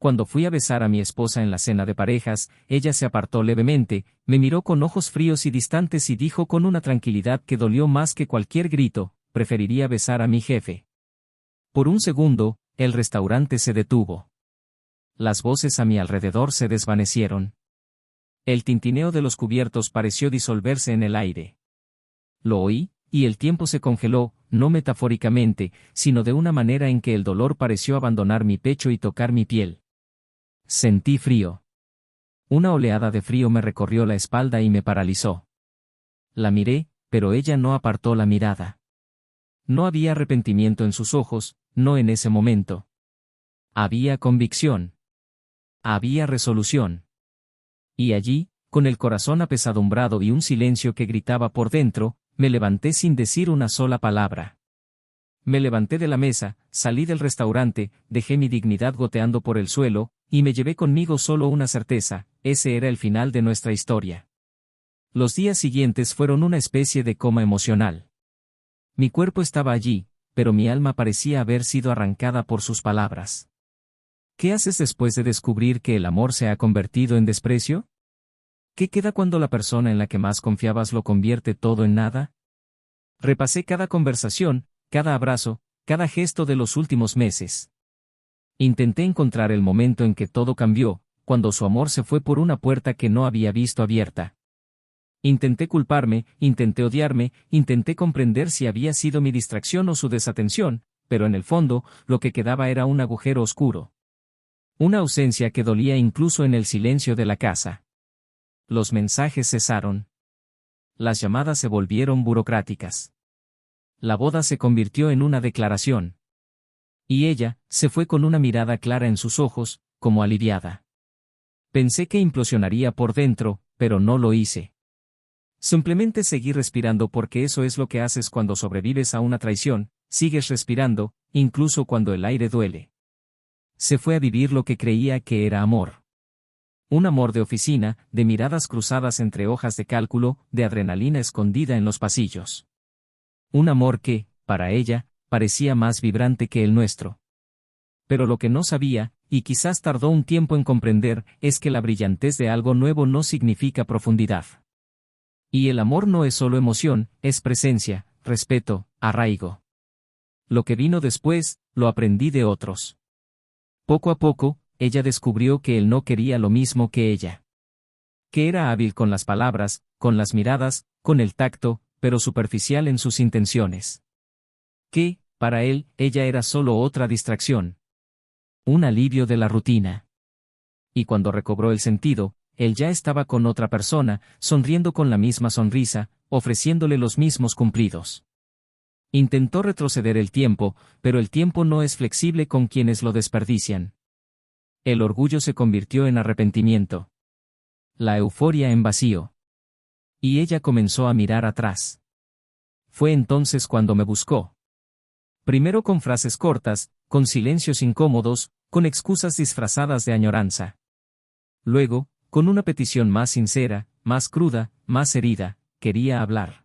Cuando fui a besar a mi esposa en la cena de parejas, ella se apartó levemente, me miró con ojos fríos y distantes y dijo con una tranquilidad que dolió más que cualquier grito: preferiría besar a mi jefe. Por un segundo, el restaurante se detuvo. Las voces a mi alrededor se desvanecieron. El tintineo de los cubiertos pareció disolverse en el aire. Lo oí, y el tiempo se congeló, no metafóricamente, sino de una manera en que el dolor pareció abandonar mi pecho y tocar mi piel. Sentí frío. Una oleada de frío me recorrió la espalda y me paralizó. La miré, pero ella no apartó la mirada. No había arrepentimiento en sus ojos, no en ese momento. Había convicción. Había resolución. Y allí, con el corazón apesadumbrado y un silencio que gritaba por dentro, me levanté sin decir una sola palabra. Me levanté de la mesa, salí del restaurante, dejé mi dignidad goteando por el suelo, y me llevé conmigo solo una certeza: ese era el final de nuestra historia. Los días siguientes fueron una especie de coma emocional. Mi cuerpo estaba allí, pero mi alma parecía haber sido arrancada por sus palabras. ¿Qué haces después de descubrir que el amor se ha convertido en desprecio? ¿Qué queda cuando la persona en la que más confiabas lo convierte todo en nada? Repasé cada conversación, cada abrazo, cada gesto de los últimos meses. Intenté encontrar el momento en que todo cambió, cuando su amor se fue por una puerta que no había visto abierta. Intenté culparme, intenté odiarme, intenté comprender si había sido mi distracción o su desatención, pero en el fondo, lo que quedaba era un agujero oscuro. Una ausencia que dolía incluso en el silencio de la casa. Los mensajes cesaron. Las llamadas se volvieron burocráticas. La boda se convirtió en una declaración. Y ella, se fue con una mirada clara en sus ojos, como aliviada. Pensé que implosionaría por dentro, pero no lo hice. Simplemente seguí respirando porque eso es lo que haces cuando sobrevives a una traición, sigues respirando, incluso cuando el aire duele. Se fue a vivir lo que creía que era amor. Un amor de oficina, de miradas cruzadas entre hojas de cálculo, de adrenalina escondida en los pasillos. Un amor que, para ella, parecía más vibrante que el nuestro. Pero lo que no sabía, y quizás tardó un tiempo en comprender, es que la brillantez de algo nuevo no significa profundidad. Y el amor no es solo emoción, es presencia, respeto, arraigo. Lo que vino después, lo aprendí de otros. Poco a poco, ella descubrió que él no quería lo mismo que ella. Que era hábil con las palabras, con las miradas, con el tacto, pero superficial en sus intenciones. Que, para él, ella era solo otra distracción. Un alivio de la rutina. Y cuando recobró el sentido, él ya estaba con otra persona, sonriendo con la misma sonrisa, ofreciéndole los mismos cumplidos. Intentó retroceder el tiempo, pero el tiempo no es flexible con quienes lo desperdician. El orgullo se convirtió en arrepentimiento. La euforia en vacío. Y ella comenzó a mirar atrás. Fue entonces cuando me buscó. Primero con frases cortas, con silencios incómodos, con excusas disfrazadas de añoranza. Luego, con una petición más sincera, más cruda, más herida: quería hablar.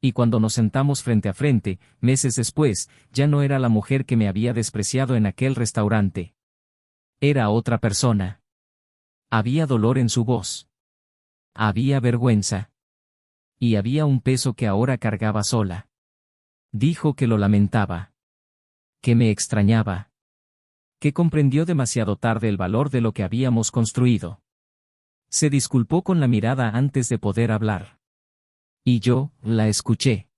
Y cuando nos sentamos frente a frente, meses después, ya no era la mujer que me había despreciado en aquel restaurante. Era otra persona. Había dolor en su voz. Había vergüenza. Y había un peso que ahora cargaba sola. Dijo que lo lamentaba. Que me extrañaba. Que comprendió demasiado tarde el valor de lo que habíamos construido. Se disculpó con la mirada antes de poder hablar. Y yo, la escuché.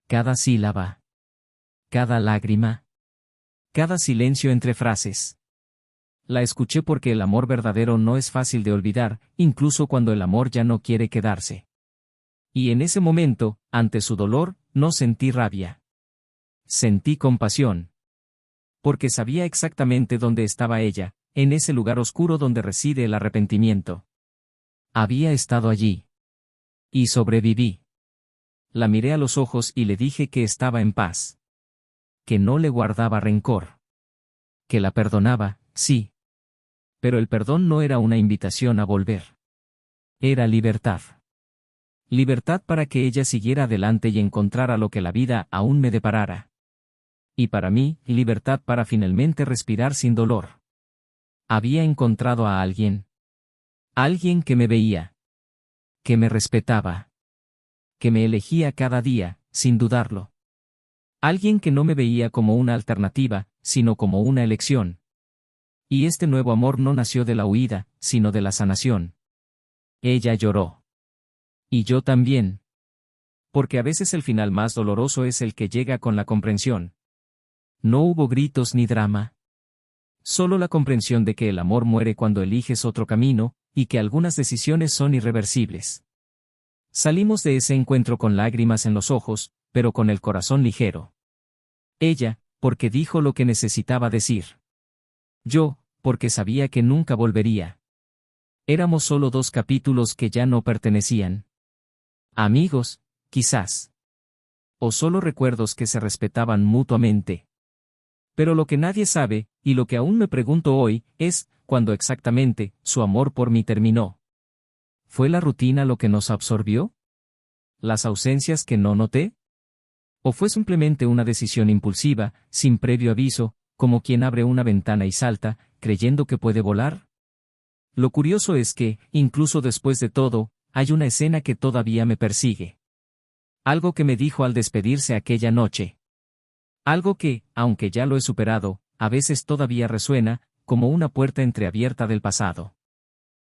Cada sílaba. Cada lágrima. Cada silencio entre frases. La escuché porque el amor verdadero no es fácil de olvidar, incluso cuando el amor ya no quiere quedarse. Y en ese momento, ante su dolor, no sentí rabia. Sentí compasión. Porque sabía exactamente dónde estaba ella, en ese lugar oscuro donde reside el arrepentimiento. Había estado allí. Y sobreviví. La miré a los ojos y le dije que estaba en paz. Que no le guardaba rencor. Que la perdonaba, sí. Pero el perdón no era una invitación a volver. Era libertad. Libertad para que ella siguiera adelante y encontrara lo que la vida aún me deparara. Y para mí, libertad para finalmente respirar sin dolor. Había encontrado a alguien. Alguien que me veía. Que me respetaba. Que me elegía cada día, sin dudarlo. Alguien que no me veía como una alternativa, sino como una elección. Y este nuevo amor no nació de la huida, sino de la sanación. Ella lloró. Y yo también. Porque a veces el final más doloroso es el que llega con la comprensión. No hubo gritos ni drama. Solo la comprensión de que el amor muere cuando eliges otro camino, y que algunas decisiones son irreversibles. Salimos de ese encuentro con lágrimas en los ojos, pero con el corazón ligero. Ella, porque dijo lo que necesitaba decir. Yo, porque sabía que nunca volvería. Éramos solo 2 capítulos que ya no pertenecían. Amigos, quizás. O solo recuerdos que se respetaban mutuamente. Pero lo que nadie sabe, y lo que aún me pregunto hoy, es, ¿cuándo exactamente, su amor por mí terminó? ¿Fue la rutina lo que nos absorbió? ¿Las ausencias que no noté? ¿O fue simplemente una decisión impulsiva, sin previo aviso, como quien abre una ventana y salta, creyendo que puede volar? Lo curioso es que, incluso después de todo, hay una escena que todavía me persigue. Algo que me dijo al despedirse aquella noche. Algo que, aunque ya lo he superado, a veces todavía resuena, como una puerta entreabierta del pasado.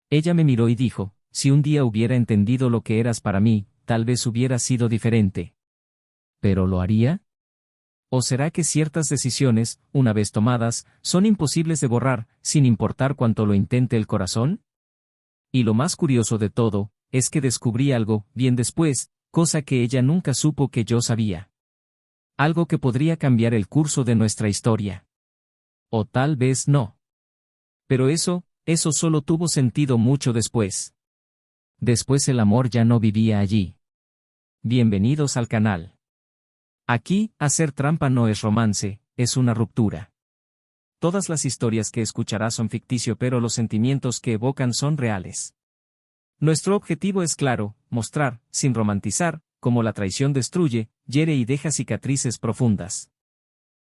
Ella me miró y dijo, si un día hubiera entendido lo que eras para mí, tal vez hubiera sido diferente. ¿Pero lo haría? ¿O será que ciertas decisiones, una vez tomadas, son imposibles de borrar, sin importar cuánto lo intente el corazón? Y lo más curioso de todo, es que descubrí algo, bien después, cosa que ella nunca supo que yo sabía. Algo que podría cambiar el curso de nuestra historia. O tal vez no. Pero eso solo tuvo sentido mucho después. Después el amor ya no vivía allí. Bienvenidos al canal. Aquí, hacer trampa no es romance, es una ruptura. Todas las historias que escucharás son ficticios, pero los sentimientos que evocan son reales. Nuestro objetivo es claro, mostrar, sin romantizar, cómo la traición destruye, hiere y deja cicatrices profundas.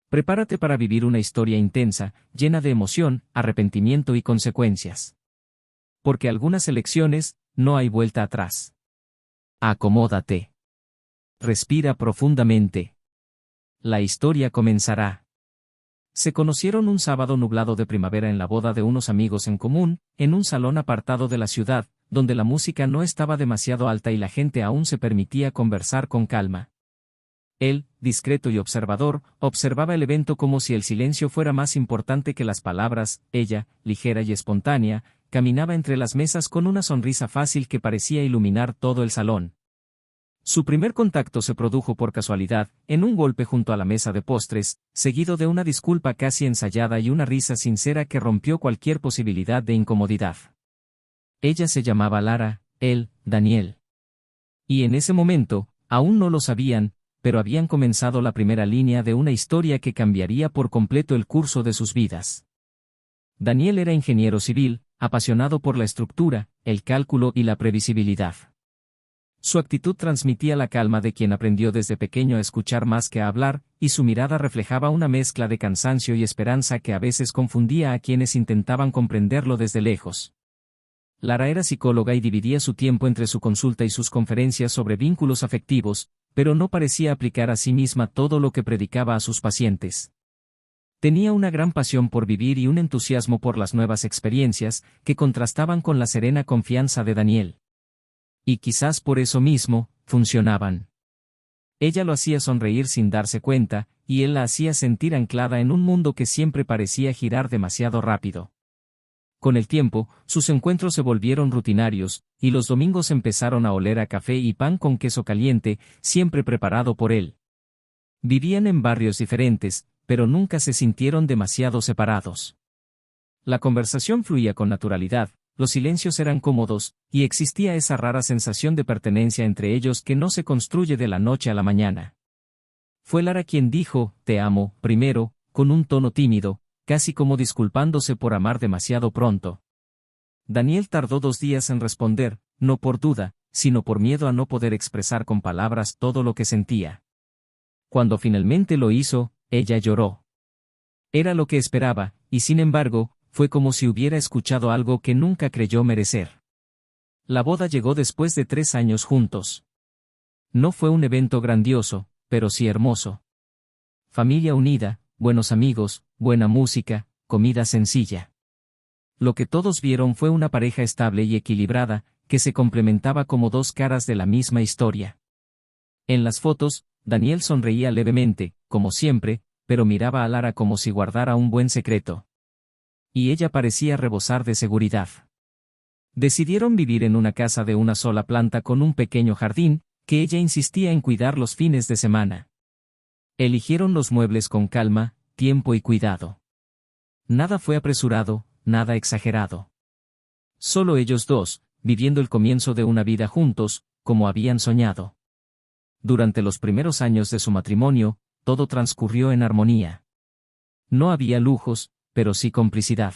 Prepárate para vivir una historia intensa, llena de emoción, arrepentimiento y consecuencias. Porque algunas elecciones, no hay vuelta atrás. Acomódate. Respira profundamente. La historia comenzará. Se conocieron un sábado nublado de primavera en la boda de unos amigos en común, en un salón apartado de la ciudad, donde la música no estaba demasiado alta y la gente aún se permitía conversar con calma. Él, discreto y observador, observaba el evento como si el silencio fuera más importante que las palabras. Ella, ligera y espontánea, caminaba entre las mesas con una sonrisa fácil que parecía iluminar todo el salón. Su primer contacto se produjo por casualidad, en un golpe junto a la mesa de postres, seguido de una disculpa casi ensayada y una risa sincera que rompió cualquier posibilidad de incomodidad. Ella se llamaba Lara, él, Daniel. Y en ese momento, aún no lo sabían, pero habían comenzado la primera línea de una historia que cambiaría por completo el curso de sus vidas. Daniel era ingeniero civil, apasionado por la estructura, el cálculo y la previsibilidad. Su actitud transmitía la calma de quien aprendió desde pequeño a escuchar más que a hablar, y su mirada reflejaba una mezcla de cansancio y esperanza que a veces confundía a quienes intentaban comprenderlo desde lejos. Lara era psicóloga y dividía su tiempo entre su consulta y sus conferencias sobre vínculos afectivos, pero no parecía aplicar a sí misma todo lo que predicaba a sus pacientes. Tenía una gran pasión por vivir y un entusiasmo por las nuevas experiencias, que contrastaban con la serena confianza de Daniel. Y quizás por eso mismo, funcionaban. Ella lo hacía sonreír sin darse cuenta, y él la hacía sentir anclada en un mundo que siempre parecía girar demasiado rápido. Con el tiempo, sus encuentros se volvieron rutinarios, y los domingos empezaron a oler a café y pan con queso caliente, siempre preparado por él. Vivían en barrios diferentes, pero nunca se sintieron demasiado separados. La conversación fluía con naturalidad, los silencios eran cómodos, y existía esa rara sensación de pertenencia entre ellos que no se construye de la noche a la mañana. Fue Lara quien dijo, "Te amo", primero, con un tono tímido, casi como disculpándose por amar demasiado pronto. Daniel tardó 2 días en responder, no por duda, sino por miedo a no poder expresar con palabras todo lo que sentía. Cuando finalmente lo hizo, ella lloró. Era lo que esperaba, y sin embargo, fue como si hubiera escuchado algo que nunca creyó merecer. La boda llegó después de 3 años juntos. No fue un evento grandioso, pero sí hermoso. Familia unida, buenos amigos, buena música, comida sencilla. Lo que todos vieron fue una pareja estable y equilibrada, que se complementaba como dos caras de la misma historia. En las fotos, Daniel sonreía levemente, como siempre, pero miraba a Lara como si guardara un buen secreto. Y ella parecía rebosar de seguridad. Decidieron vivir en una casa de una sola planta con un pequeño jardín, que ella insistía en cuidar los fines de semana. Eligieron los muebles con calma, tiempo y cuidado. Nada fue apresurado, nada exagerado. Solo ellos dos, viviendo el comienzo de una vida juntos, como habían soñado. Durante los primeros años de su matrimonio, todo transcurrió en armonía. No había lujos, pero sí complicidad.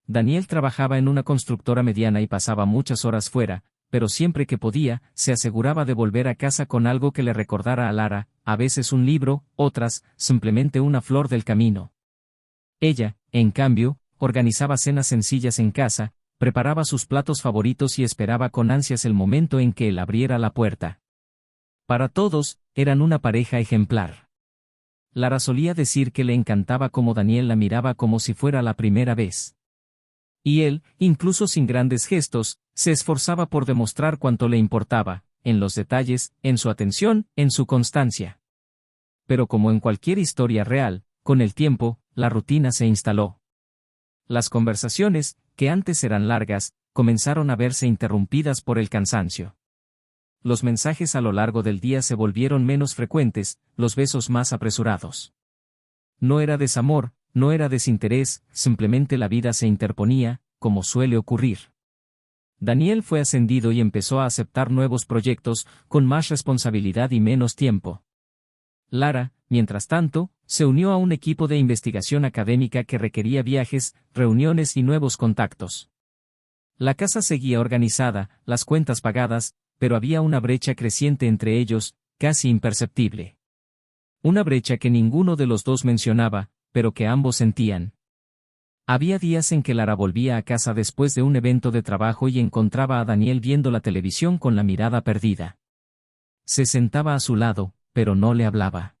Daniel trabajaba en una constructora mediana y pasaba muchas horas fuera, pero siempre que podía, se aseguraba de volver a casa con algo que le recordara a Lara, a veces un libro, otras, simplemente una flor del camino. Ella, en cambio, organizaba cenas sencillas en casa, preparaba sus platos favoritos y esperaba con ansias el momento en que él abriera la puerta. Para todos, eran una pareja ejemplar. Lara solía decir que le encantaba cómo Daniel la miraba como si fuera la primera vez. Y él, incluso sin grandes gestos, se esforzaba por demostrar cuánto le importaba, en los detalles, en su atención, en su constancia. Pero como en cualquier historia real, con el tiempo, la rutina se instaló. Las conversaciones, que antes eran largas, comenzaron a verse interrumpidas por el cansancio. Los mensajes a lo largo del día se volvieron menos frecuentes, los besos más apresurados. No era desamor, no era desinterés, simplemente la vida se interponía, como suele ocurrir. Daniel fue ascendido y empezó a aceptar nuevos proyectos, con más responsabilidad y menos tiempo. Lara, mientras tanto, se unió a un equipo de investigación académica que requería viajes, reuniones y nuevos contactos. La casa seguía organizada, las cuentas pagadas, pero había una brecha creciente entre ellos, casi imperceptible. Una brecha que ninguno de los dos mencionaba, pero que ambos sentían. Había días en que Lara volvía a casa después de un evento de trabajo y encontraba a Daniel viendo la televisión con la mirada perdida. Se sentaba a su lado, pero no le hablaba.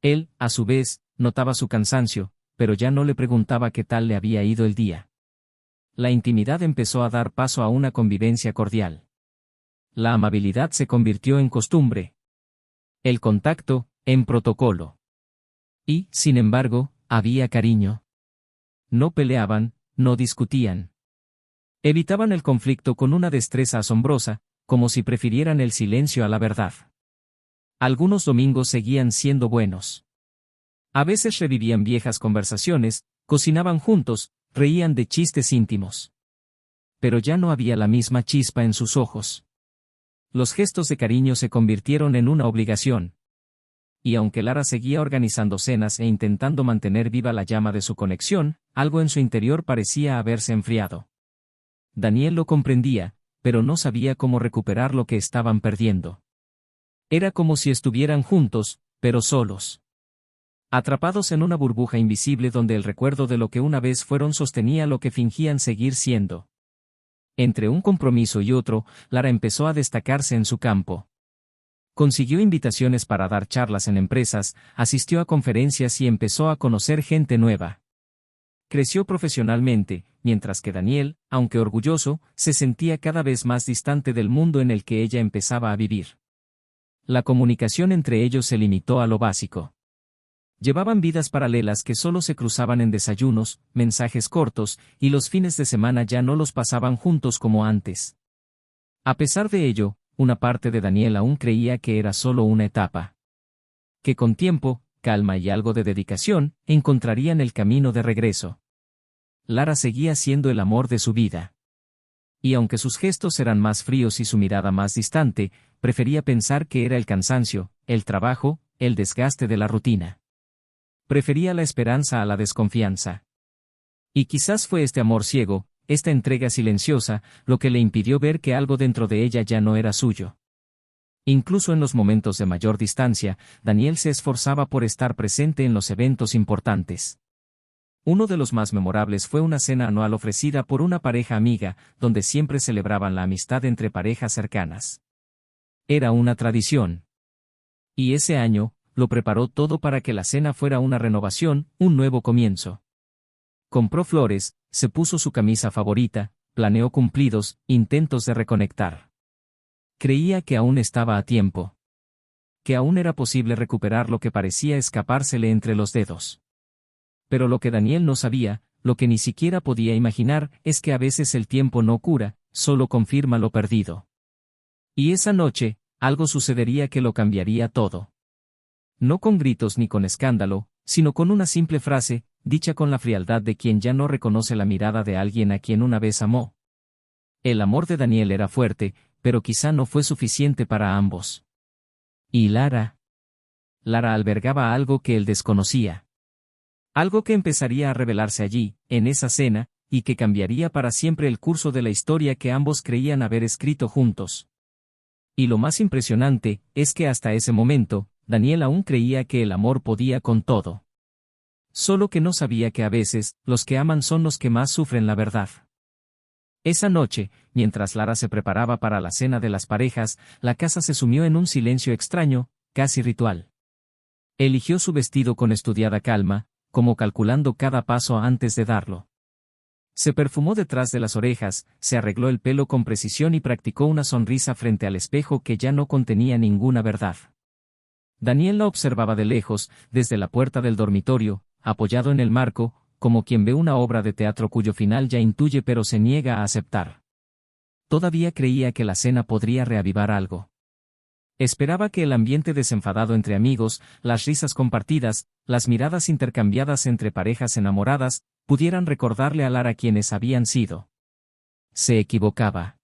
Él, a su vez, notaba su cansancio, pero ya no le preguntaba qué tal le había ido el día. La intimidad empezó a dar paso a una convivencia cordial. La amabilidad se convirtió en costumbre. El contacto, en protocolo. Y, sin embargo, había cariño. No peleaban, no discutían. Evitaban el conflicto con una destreza asombrosa, como si prefirieran el silencio a la verdad. Algunos domingos seguían siendo buenos. A veces revivían viejas conversaciones, cocinaban juntos, reían de chistes íntimos. Pero ya no había la misma chispa en sus ojos. Los gestos de cariño se convirtieron en una obligación. Y aunque Lara seguía organizando cenas e intentando mantener viva la llama de su conexión, algo en su interior parecía haberse enfriado. Daniel lo comprendía, pero no sabía cómo recuperar lo que estaban perdiendo. Era como si estuvieran juntos, pero solos. Atrapados en una burbuja invisible donde el recuerdo de lo que una vez fueron sostenía lo que fingían seguir siendo. Entre un compromiso y otro, Lara empezó a destacarse en su campo. Consiguió invitaciones para dar charlas en empresas, asistió a conferencias y empezó a conocer gente nueva. Creció profesionalmente, mientras que Daniel, aunque orgulloso, se sentía cada vez más distante del mundo en el que ella empezaba a vivir. La comunicación entre ellos se limitó a lo básico. Llevaban vidas paralelas que solo se cruzaban en desayunos, mensajes cortos, y los fines de semana ya no los pasaban juntos como antes. A pesar de ello, una parte de Daniel aún creía que era solo una etapa. Que con tiempo, calma y algo de dedicación, encontrarían el camino de regreso. Lara seguía siendo el amor de su vida. Y aunque sus gestos eran más fríos y su mirada más distante, prefería pensar que era el cansancio, el trabajo, el desgaste de la rutina. Prefería la esperanza a la desconfianza. Y quizás fue este amor ciego, esta entrega silenciosa, lo que le impidió ver que algo dentro de ella ya no era suyo. Incluso en los momentos de mayor distancia, Daniel se esforzaba por estar presente en los eventos importantes. Uno de los más memorables fue una cena anual ofrecida por una pareja amiga, donde siempre celebraban la amistad entre parejas cercanas. Era una tradición. Y ese año, lo preparó todo para que la cena fuera una renovación, un nuevo comienzo. Compró flores, se puso su camisa favorita, planeó cumplidos, intentos de reconectar. Creía que aún estaba a tiempo. Que aún era posible recuperar lo que parecía escapársele entre los dedos. Pero lo que Daniel no sabía, lo que ni siquiera podía imaginar, es que a veces el tiempo no cura, solo confirma lo perdido. Y esa noche, algo sucedería que lo cambiaría todo. No con gritos ni con escándalo, sino con una simple frase, dicha con la frialdad de quien ya no reconoce la mirada de alguien a quien una vez amó. El amor de Daniel era fuerte, pero quizá no fue suficiente para ambos. ¿Y Lara? Lara albergaba algo que él desconocía. Algo que empezaría a revelarse allí, en esa cena, y que cambiaría para siempre el curso de la historia que ambos creían haber escrito juntos. Y lo más impresionante, es que hasta ese momento, Daniel aún creía que el amor podía con todo. Solo que no sabía que a veces, los que aman son los que más sufren la verdad. Esa noche, mientras Lara se preparaba para la cena de las parejas, la casa se sumió en un silencio extraño, casi ritual. Eligió su vestido con estudiada calma, como calculando cada paso antes de darlo. Se perfumó detrás de las orejas, se arregló el pelo con precisión y practicó una sonrisa frente al espejo que ya no contenía ninguna verdad. Daniel la observaba de lejos, desde la puerta del dormitorio, apoyado en el marco, como quien ve una obra de teatro cuyo final ya intuye pero se niega a aceptar. Todavía creía que la cena podría reavivar algo. Esperaba que el ambiente desenfadado entre amigos, las risas compartidas, las miradas intercambiadas entre parejas enamoradas, pudieran recordarle a Lara quienes habían sido. Se equivocaba.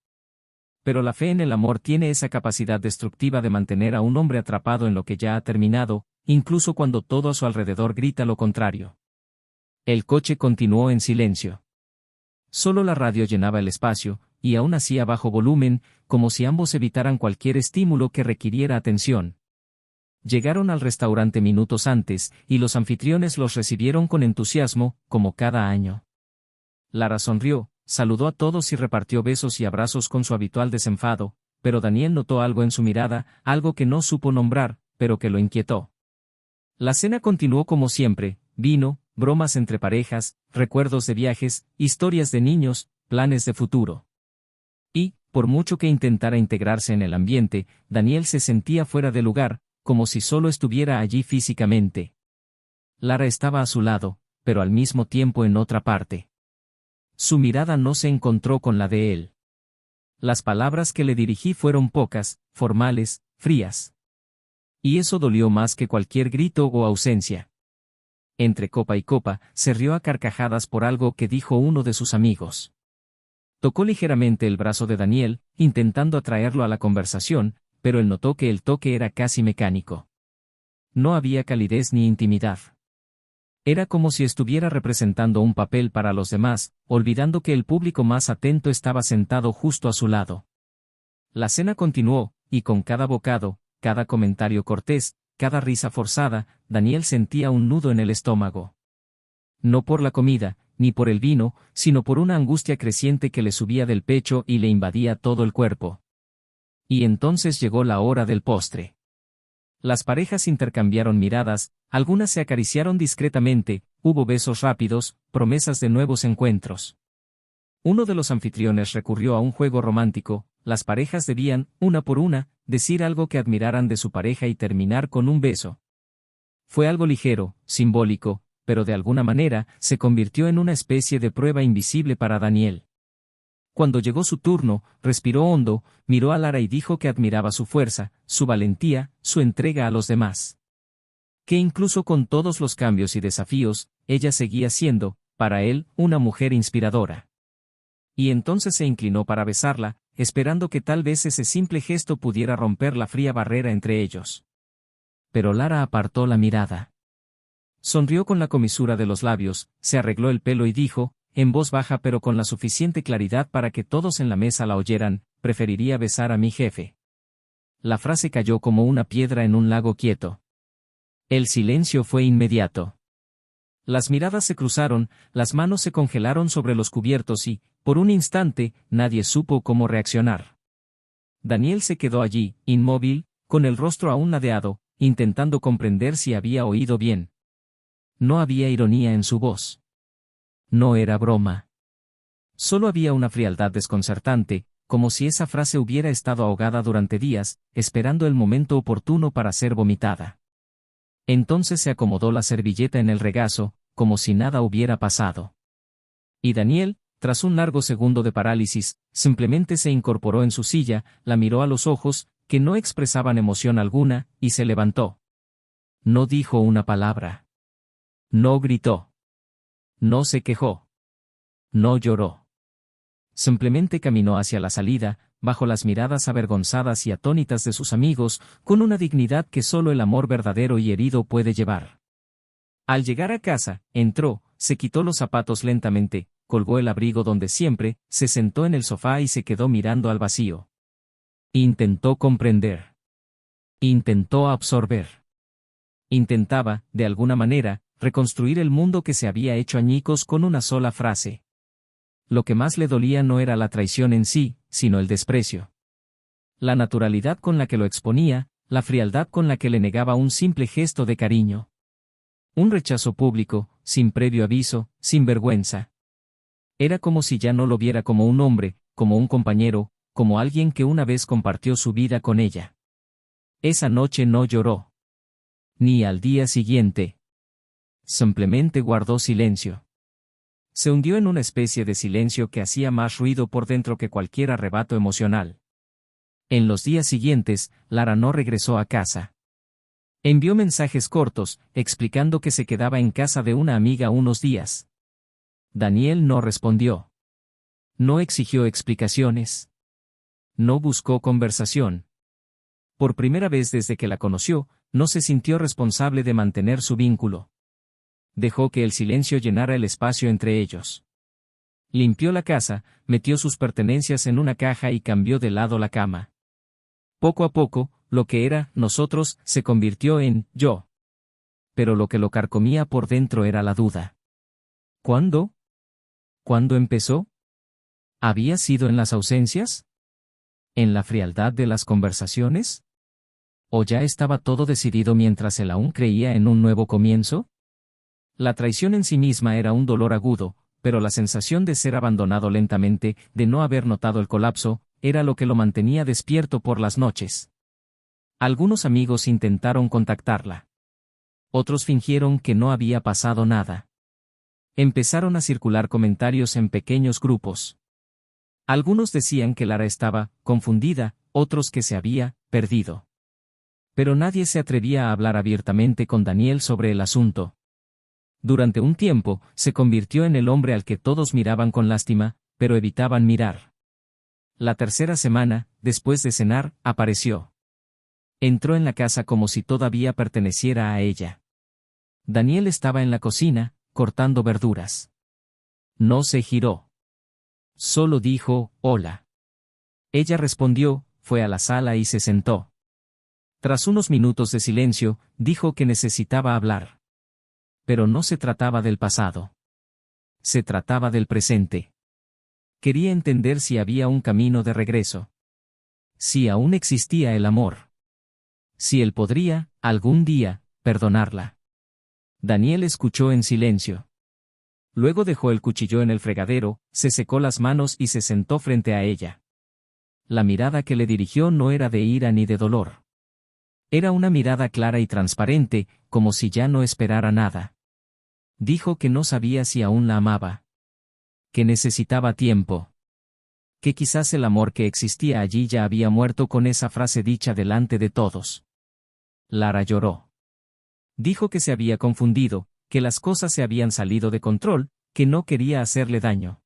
Pero la fe en el amor tiene esa capacidad destructiva de mantener a un hombre atrapado en lo que ya ha terminado, incluso cuando todo a su alrededor grita lo contrario. El coche continuó en silencio. Solo la radio llenaba el espacio, y aún así a bajo volumen, como si ambos evitaran cualquier estímulo que requiriera atención. Llegaron al restaurante minutos antes, y los anfitriones los recibieron con entusiasmo, como cada año. Lara sonrió, saludó a todos y repartió besos y abrazos con su habitual desenfado, pero Daniel notó algo en su mirada, algo que no supo nombrar, pero que lo inquietó. La cena continuó como siempre, vino, bromas entre parejas, recuerdos de viajes, historias de niños, planes de futuro. Y, por mucho que intentara integrarse en el ambiente, Daniel se sentía fuera de lugar, como si solo estuviera allí físicamente. Lara estaba a su lado, pero al mismo tiempo en otra parte. Su mirada no se encontró con la de él. Las palabras que le dirigí fueron pocas, formales, frías. Y eso dolió más que cualquier grito o ausencia. Entre copa y copa, se rió a carcajadas por algo que dijo uno de sus amigos. Tocó ligeramente el brazo de Daniel, intentando atraerlo a la conversación, pero él notó que el toque era casi mecánico. No había calidez ni intimidad. Era como si estuviera representando un papel para los demás, olvidando que el público más atento estaba sentado justo a su lado. La cena continuó, y con cada bocado, cada comentario cortés, cada risa forzada, Daniel sentía un nudo en el estómago. No por la comida, ni por el vino, sino por una angustia creciente que le subía del pecho y le invadía todo el cuerpo. Y entonces llegó la hora del postre. Las parejas intercambiaron miradas, algunas se acariciaron discretamente, hubo besos rápidos, promesas de nuevos encuentros. Uno de los anfitriones recurrió a un juego romántico, las parejas debían, una por una, decir algo que admiraran de su pareja y terminar con un beso. Fue algo ligero, simbólico, pero de alguna manera, se convirtió en una especie de prueba invisible para Daniel. Cuando llegó su turno, respiró hondo, miró a Lara y dijo que admiraba su fuerza, su valentía, su entrega a los demás. Que incluso con todos los cambios y desafíos, ella seguía siendo, para él, una mujer inspiradora. Y entonces se inclinó para besarla, esperando que tal vez ese simple gesto pudiera romper la fría barrera entre ellos. Pero Lara apartó la mirada. Sonrió con la comisura de los labios, se arregló el pelo y dijo, en voz baja pero con la suficiente claridad para que todos en la mesa la oyeran, preferiría besar a mi jefe. La frase cayó como una piedra en un lago quieto. El silencio fue inmediato. Las miradas se cruzaron, las manos se congelaron sobre los cubiertos y, por un instante, nadie supo cómo reaccionar. Daniel se quedó allí, inmóvil, con el rostro aún ladeado, intentando comprender si había oído bien. No había ironía en su voz. No era broma. Solo había una frialdad desconcertante, como si esa frase hubiera estado ahogada durante días, esperando el momento oportuno para ser vomitada. Entonces se acomodó la servilleta en el regazo, como si nada hubiera pasado. Y Daniel, tras un largo segundo de parálisis, simplemente se incorporó en su silla, la miró a los ojos, que no expresaban emoción alguna, y se levantó. No dijo una palabra. No gritó. No se quejó. No lloró. Simplemente caminó hacia la salida, bajo las miradas avergonzadas y atónitas de sus amigos, con una dignidad que solo el amor verdadero y herido puede llevar. Al llegar a casa, entró, se quitó los zapatos lentamente, colgó el abrigo donde siempre, se sentó en el sofá y se quedó mirando al vacío. Intentó comprender. Intentó absorber. Intentaba, de alguna manera, reconstruir el mundo que se había hecho añicos con una sola frase. Lo que más le dolía no era la traición en sí, sino el desprecio. La naturalidad con la que lo exponía, la frialdad con la que le negaba un simple gesto de cariño. Un rechazo público, sin previo aviso, sin vergüenza. Era como si ya no lo viera como un hombre, como un compañero, como alguien que una vez compartió su vida con ella. Esa noche no lloró. Ni al día siguiente. Simplemente guardó silencio. Se hundió en una especie de silencio que hacía más ruido por dentro que cualquier arrebato emocional. En los días siguientes, Lara no regresó a casa. Envió mensajes cortos, explicando que se quedaba en casa de una amiga unos días. Daniel no respondió. No exigió explicaciones. No buscó conversación. Por primera vez desde que la conoció, no se sintió responsable de mantener su vínculo. Dejó que el silencio llenara el espacio entre ellos. Limpió la casa, metió sus pertenencias en una caja y cambió de lado la cama. Poco a poco, lo que era nosotros se convirtió en yo. Pero lo que lo carcomía por dentro era la duda. ¿Cuándo? ¿Cuándo empezó? ¿Había sido en las ausencias? ¿En la frialdad de las conversaciones? ¿O ya estaba todo decidido mientras él aún creía en un nuevo comienzo? La traición en sí misma era un dolor agudo, pero la sensación de ser abandonado lentamente, de no haber notado el colapso, era lo que lo mantenía despierto por las noches. Algunos amigos intentaron contactarla. Otros fingieron que no había pasado nada. Empezaron a circular comentarios en pequeños grupos. Algunos decían que Lara estaba confundida, otros que se había perdido. Pero nadie se atrevía a hablar abiertamente con Daniel sobre el asunto. Durante un tiempo, se convirtió en el hombre al que todos miraban con lástima, pero evitaban mirar. La tercera semana, después de cenar, apareció. Entró en la casa como si todavía perteneciera a ella. Daniel estaba en la cocina, cortando verduras. No se giró. Solo dijo, hola. Ella respondió, fue a la sala y se sentó. Tras unos minutos de silencio, dijo que necesitaba hablar. Pero no se trataba del pasado. Se trataba del presente. Quería entender si había un camino de regreso. Si aún existía el amor. Si él podría, algún día, perdonarla. Daniel escuchó en silencio. Luego dejó el cuchillo en el fregadero, se secó las manos y se sentó frente a ella. La mirada que le dirigió no era de ira ni de dolor. Era una mirada clara y transparente, como si ya no esperara nada. Dijo que no sabía si aún la amaba. Que necesitaba tiempo. Que quizás el amor que existía allí ya había muerto con esa frase dicha delante de todos. Lara lloró. Dijo que se había confundido, que las cosas se habían salido de control, que no quería hacerle daño.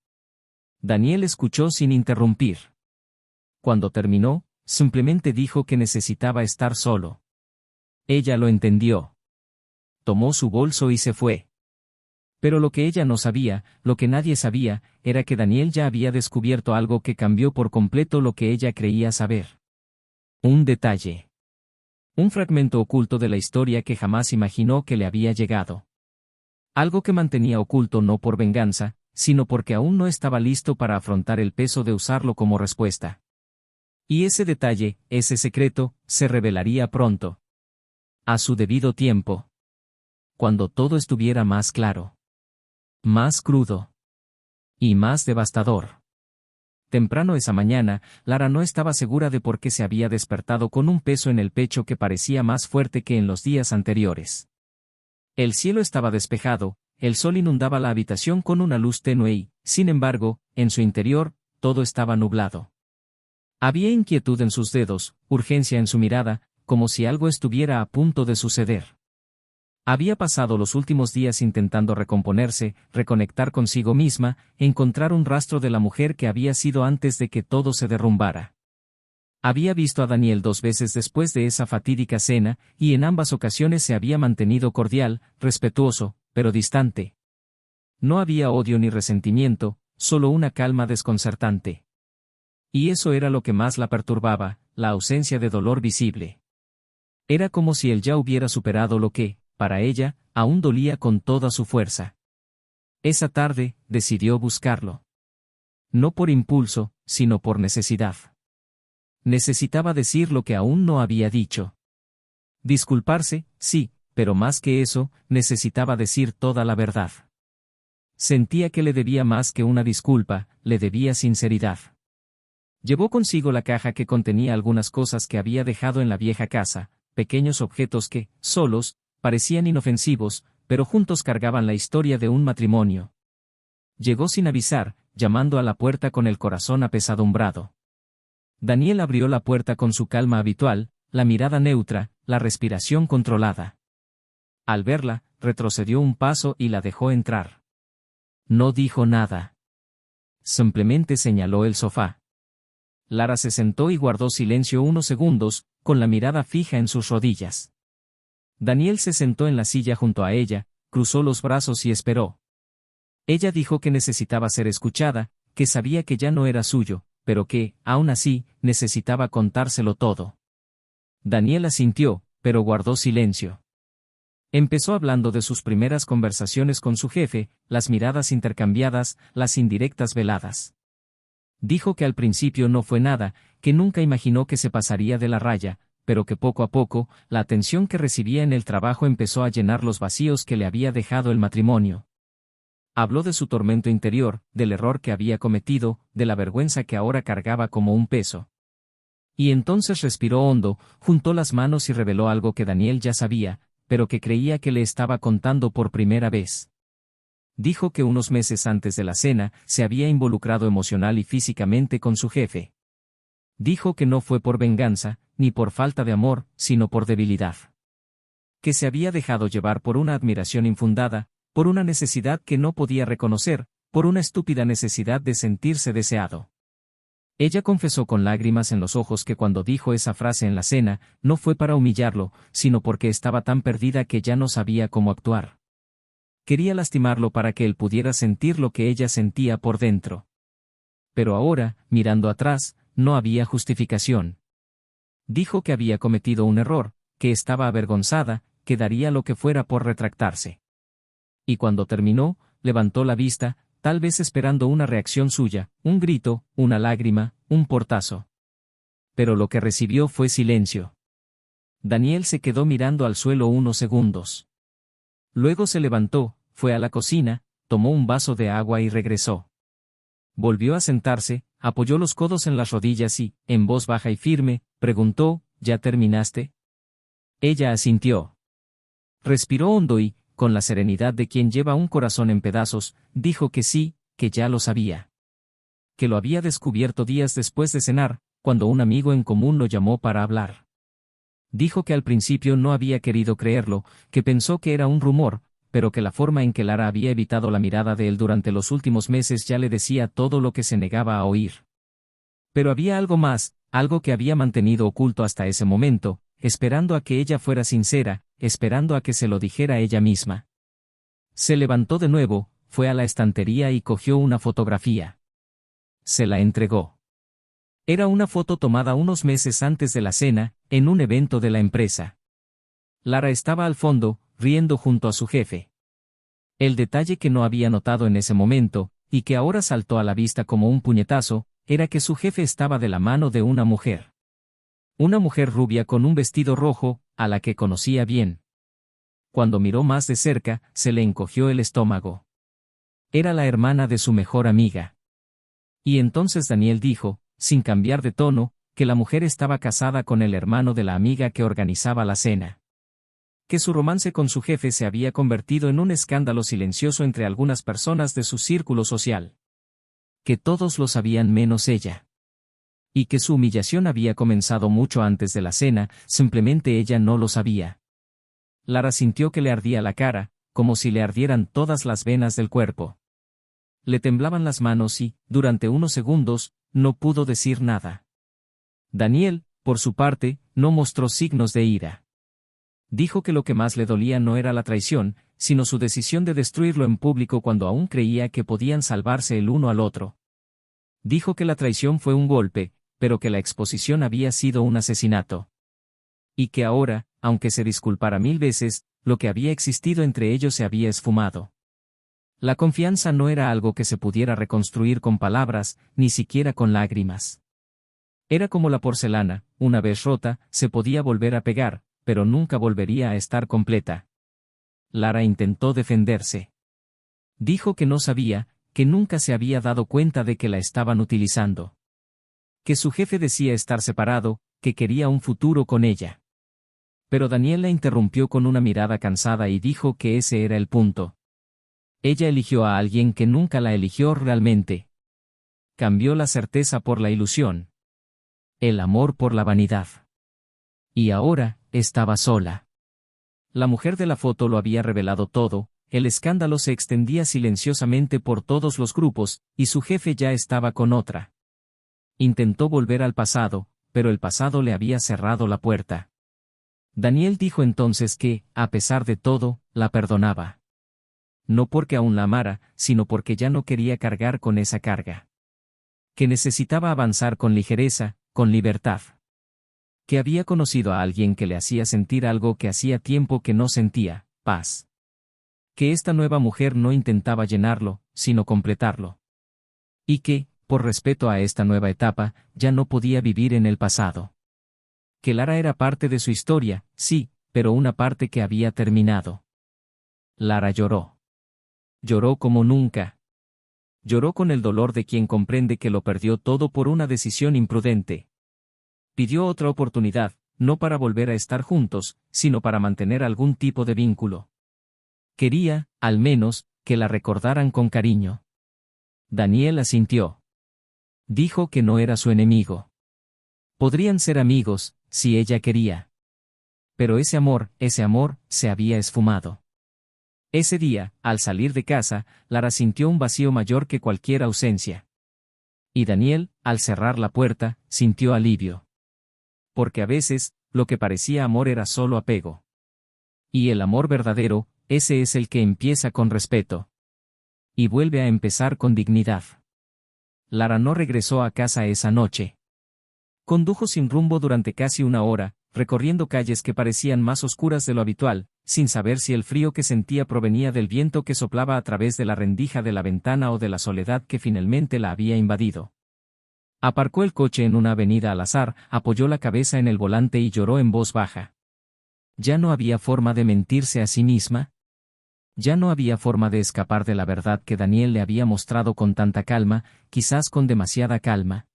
Daniel escuchó sin interrumpir. Cuando terminó, simplemente dijo que necesitaba estar solo. Ella lo entendió. Tomó su bolso y se fue. Pero lo que ella no sabía, lo que nadie sabía, era que Daniel ya había descubierto algo que cambió por completo lo que ella creía saber. Un detalle. Un fragmento oculto de la historia que jamás imaginó que le había llegado. Algo que mantenía oculto no por venganza, sino porque aún no estaba listo para afrontar el peso de usarlo como respuesta. Y ese detalle, ese secreto, se revelaría pronto. A su debido tiempo. Cuando todo estuviera más claro. Más crudo. Y más devastador. Temprano esa mañana, Lara no estaba segura de por qué se había despertado con un peso en el pecho que parecía más fuerte que en los días anteriores. El cielo estaba despejado, el sol inundaba la habitación con una luz tenue y, sin embargo, en su interior, todo estaba nublado. Había inquietud en sus dedos, urgencia en su mirada, como si algo estuviera a punto de suceder. Había pasado los últimos días intentando recomponerse, reconectar consigo misma, encontrar un rastro de la mujer que había sido antes de que todo se derrumbara. Había visto a Daniel 2 veces después de esa fatídica cena, y en ambas ocasiones se había mantenido cordial, respetuoso, pero distante. No había odio ni resentimiento, solo una calma desconcertante. Y eso era lo que más la perturbaba, la ausencia de dolor visible. Era como si él ya hubiera superado lo que, para ella, aún dolía con toda su fuerza. Esa tarde, decidió buscarlo. No por impulso, sino por necesidad. Necesitaba decir lo que aún no había dicho. Disculparse, sí, pero más que eso, necesitaba decir toda la verdad. Sentía que le debía más que una disculpa, le debía sinceridad. Llevó consigo la caja que contenía algunas cosas que había dejado en la vieja casa, pequeños objetos que, solos, parecían inofensivos, pero juntos cargaban la historia de un matrimonio. Llegó sin avisar, llamando a la puerta con el corazón apesadumbrado. Daniel abrió la puerta con su calma habitual, la mirada neutra, la respiración controlada. Al verla, retrocedió un paso y la dejó entrar. No dijo nada. Simplemente señaló el sofá. Lara se sentó y guardó silencio unos segundos, con la mirada fija en sus rodillas. Daniel se sentó en la silla junto a ella, cruzó los brazos y esperó. Ella dijo que necesitaba ser escuchada, que sabía que ya no era suyo, pero que, aún así, necesitaba contárselo todo. Daniel asintió, pero guardó silencio. Empezó hablando de sus primeras conversaciones con su jefe, las miradas intercambiadas, las indirectas veladas. Dijo que al principio no fue nada, que nunca imaginó que se pasaría de la raya, pero que poco a poco, la atención que recibía en el trabajo empezó a llenar los vacíos que le había dejado el matrimonio. Habló de su tormento interior, del error que había cometido, de la vergüenza que ahora cargaba como un peso. Y entonces respiró hondo, juntó las manos y reveló algo que Daniel ya sabía, pero que creía que le estaba contando por primera vez. Dijo que unos meses antes de la cena, se había involucrado emocional y físicamente con su jefe. Dijo que no fue por venganza, ni por falta de amor, sino por debilidad. Que se había dejado llevar por una admiración infundada, por una necesidad que no podía reconocer, por una estúpida necesidad de sentirse deseado. Ella confesó con lágrimas en los ojos que cuando dijo esa frase en la cena, no fue para humillarlo, sino porque estaba tan perdida que ya no sabía cómo actuar. Quería lastimarlo para que él pudiera sentir lo que ella sentía por dentro. Pero ahora, mirando atrás, no había justificación. Dijo que había cometido un error, que estaba avergonzada, que daría lo que fuera por retractarse. Y cuando terminó, levantó la vista, tal vez esperando una reacción suya, un grito, una lágrima, un portazo. Pero lo que recibió fue silencio. Daniel se quedó mirando al suelo unos segundos. Luego se levantó, fue a la cocina, tomó un vaso de agua y regresó. Volvió a sentarse, apoyó los codos en las rodillas y, en voz baja y firme, preguntó, ¿ya terminaste? Ella asintió. Respiró hondo y, con la serenidad de quien lleva un corazón en pedazos, dijo que sí, que ya lo sabía. Que lo había descubierto días después de cenar, cuando un amigo en común lo llamó para hablar. Dijo que al principio no había querido creerlo, que pensó que era un rumor, pero que la forma en que Lara había evitado la mirada de él durante los últimos meses ya le decía todo lo que se negaba a oír. Pero había algo más, algo que había mantenido oculto hasta ese momento, esperando a que ella fuera sincera, esperando a que se lo dijera ella misma. Se levantó de nuevo, fue a la estantería y cogió una fotografía. Se la entregó. Era una foto tomada unos meses antes de la cena, en un evento de la empresa. Lara estaba al fondo, riendo junto a su jefe. El detalle que no había notado en ese momento, y que ahora saltó a la vista como un puñetazo, era que su jefe estaba de la mano de una mujer. Una mujer rubia con un vestido rojo, a la que conocía bien. Cuando miró más de cerca, se le encogió el estómago. Era la hermana de su mejor amiga. Y entonces Daniel dijo, sin cambiar de tono, que la mujer estaba casada con el hermano de la amiga que organizaba la cena. Que su romance con su jefe se había convertido en un escándalo silencioso entre algunas personas de su círculo social. Que todos lo sabían menos ella. Y que su humillación había comenzado mucho antes de la cena, simplemente ella no lo sabía. Lara sintió que le ardía la cara, como si le ardieran todas las venas del cuerpo. Le temblaban las manos y, durante unos segundos, no pudo decir nada. Daniel, por su parte, no mostró signos de ira. Dijo que lo que más le dolía no era la traición, sino su decisión de destruirlo en público cuando aún creía que podían salvarse el uno al otro. Dijo que la traición fue un golpe, pero que la exposición había sido un asesinato. Y que ahora, aunque se disculpara 1000 veces, lo que había existido entre ellos se había esfumado. La confianza no era algo que se pudiera reconstruir con palabras, ni siquiera con lágrimas. Era como la porcelana, una vez rota, se podía volver a pegar, pero nunca volvería a estar completa. Lara intentó defenderse. Dijo que no sabía, que nunca se había dado cuenta de que la estaban utilizando. Que su jefe decía estar separado, que quería un futuro con ella. Pero Daniel la interrumpió con una mirada cansada y dijo que ese era el punto. Ella eligió a alguien que nunca la eligió realmente. Cambió la certeza por la ilusión. El amor por la vanidad. Y ahora, estaba sola. La mujer de la foto lo había revelado todo, el escándalo se extendía silenciosamente por todos los grupos, y su jefe ya estaba con otra. Intentó volver al pasado, pero el pasado le había cerrado la puerta. Daniel dijo entonces que, a pesar de todo, la perdonaba. No porque aún la amara, sino porque ya no quería cargar con esa carga. Que necesitaba avanzar con ligereza, con libertad. Que había conocido a alguien que le hacía sentir algo que hacía tiempo que no sentía, paz. Que esta nueva mujer no intentaba llenarlo, sino completarlo. Y que, por respeto a esta nueva etapa, ya no podía vivir en el pasado. Que Lara era parte de su historia, sí, pero una parte que había terminado. Lara lloró. Lloró como nunca. Lloró con el dolor de quien comprende que lo perdió todo por una decisión imprudente. Pidió otra oportunidad, no para volver a estar juntos, sino para mantener algún tipo de vínculo. Quería, al menos, que la recordaran con cariño. Daniel asintió. Dijo que no era su enemigo. Podrían ser amigos, si ella quería. Pero ese amor, se había esfumado. Ese día, al salir de casa, Lara sintió un vacío mayor que cualquier ausencia. Y Daniel, al cerrar la puerta, sintió alivio. Porque a veces, lo que parecía amor era solo apego. Y el amor verdadero, ese es el que empieza con respeto. Y vuelve a empezar con dignidad. Lara no regresó a casa esa noche. Condujo sin rumbo durante casi una hora, recorriendo calles que parecían más oscuras de lo habitual, sin saber si el frío que sentía provenía del viento que soplaba a través de la rendija de la ventana o de la soledad que finalmente la había invadido. Aparcó el coche en una avenida al azar, apoyó la cabeza en el volante y lloró en voz baja. Ya no había forma de mentirse a sí misma. Ya no había forma de escapar de la verdad que Daniel le había mostrado con tanta calma, quizás con demasiada calma.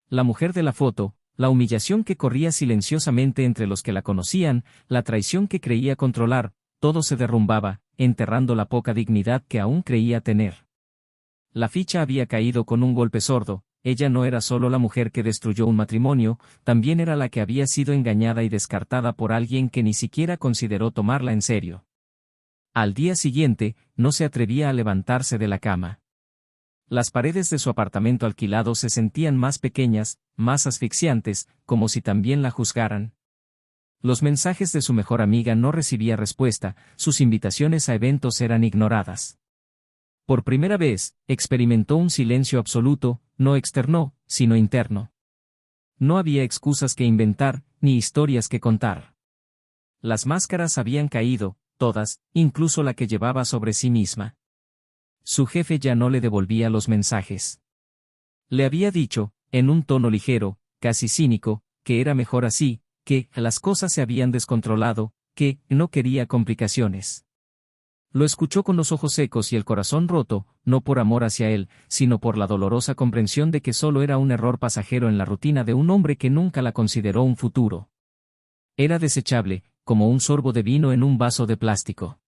La mujer de la foto, la humillación que corría silenciosamente entre los que la conocían, la traición que creía controlar, todo se derrumbaba, enterrando la poca dignidad que aún creía tener. La ficha había caído con un golpe sordo. Ella no era solo la mujer que destruyó un matrimonio, también era la que había sido engañada y descartada por alguien que ni siquiera consideró tomarla en serio. Al día siguiente, no se atrevía a levantarse de la cama. Las paredes de su apartamento alquilado se sentían más pequeñas, más asfixiantes, como si también la juzgaran. Los mensajes de su mejor amiga no recibía respuesta, sus invitaciones a eventos eran ignoradas. Por primera vez, experimentó un silencio absoluto, no externo, sino interno. No había excusas que inventar, ni historias que contar. Las máscaras habían caído, todas, incluso la que llevaba sobre sí misma. Su jefe ya no le devolvía los mensajes. Le había dicho, en un tono ligero, casi cínico, que era mejor así, que las cosas se habían descontrolado, que no quería complicaciones. Lo escuchó con los ojos secos y el corazón roto, no por amor hacia él, sino por la dolorosa comprensión de que solo era un error pasajero en la rutina de un hombre que nunca la consideró un futuro. Era desechable, como un sorbo de vino en un vaso de plástico.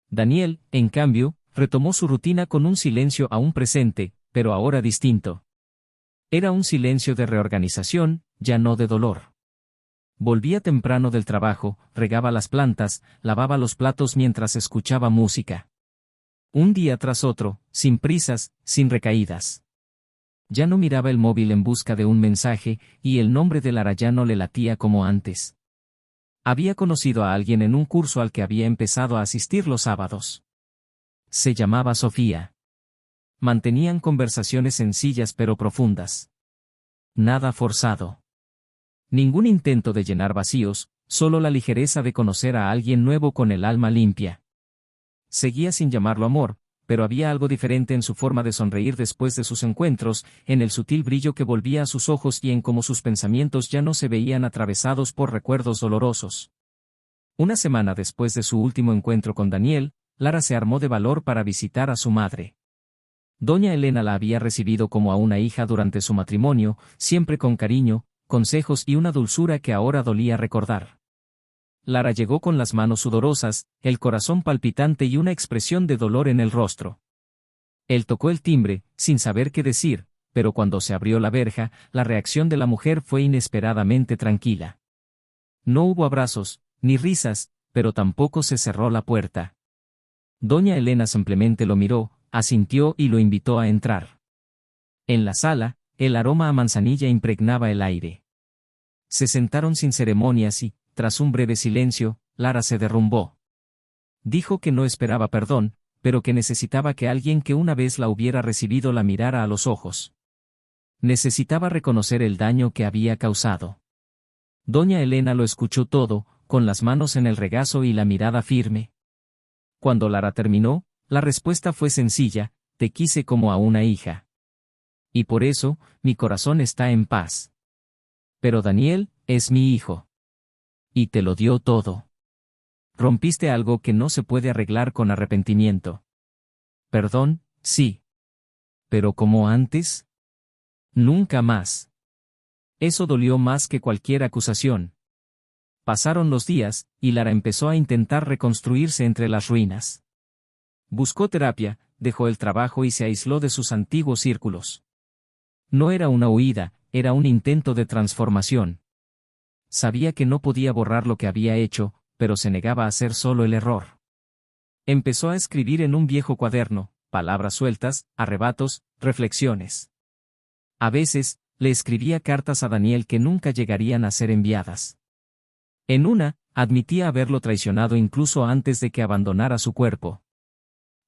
Daniel, en cambio, retomó su rutina con un silencio aún presente, pero ahora distinto. Era un silencio de reorganización, ya no de dolor. Volvía temprano del trabajo, regaba las plantas, lavaba los platos mientras escuchaba música. Un día tras otro, sin prisas, sin recaídas. Ya no miraba el móvil en busca de un mensaje, y el nombre de Lara ya no le latía como antes. Había conocido a alguien en un curso al que había empezado a asistir los sábados. Se llamaba Sofía. Mantenían conversaciones sencillas pero profundas. Nada forzado. Ningún intento de llenar vacíos, solo la ligereza de conocer a alguien nuevo con el alma limpia. Seguía sin llamarlo amor, pero había algo diferente en su forma de sonreír después de sus encuentros, en el sutil brillo que volvía a sus ojos y en cómo sus pensamientos ya no se veían atravesados por recuerdos dolorosos. Una semana después de su último encuentro con Daniel, Lara se armó de valor para visitar a su madre. Doña Elena la había recibido como a una hija durante su matrimonio, siempre con cariño, consejos y una dulzura que ahora dolía recordar. Lara llegó con las manos sudorosas, el corazón palpitante y una expresión de dolor en el rostro. Él tocó el timbre, sin saber qué decir, pero cuando se abrió la verja, la reacción de la mujer fue inesperadamente tranquila. No hubo abrazos, ni risas, pero tampoco se cerró la puerta. Doña Elena simplemente lo miró, asintió y lo invitó a entrar. En la sala, el aroma a manzanilla impregnaba el aire. Se sentaron sin ceremonias y, tras un breve silencio, Lara se derrumbó. Dijo que no esperaba perdón, pero que necesitaba que alguien que una vez la hubiera recibido la mirara a los ojos. Necesitaba reconocer el daño que había causado. Doña Elena lo escuchó todo, con las manos en el regazo y la mirada firme. Cuando Lara terminó, la respuesta fue sencilla: te quise como a una hija. Y por eso, mi corazón está en paz. Pero Daniel, es mi hijo. Y te lo dio todo. Rompiste algo que no se puede arreglar con arrepentimiento. Perdón, sí. Pero como antes. Nunca más. Eso dolió más que cualquier acusación. Pasaron los días, y Lara empezó a intentar reconstruirse entre las ruinas. Buscó terapia, dejó el trabajo y se aisló de sus antiguos círculos. No era una huida, era un intento de transformación. Sabía que no podía borrar lo que había hecho, pero se negaba a hacer solo el error. Empezó a escribir en un viejo cuaderno, palabras sueltas, arrebatos, reflexiones. A veces, le escribía cartas a Daniel que nunca llegarían a ser enviadas. En una, admitía haberlo traicionado incluso antes de que abandonara su cuerpo.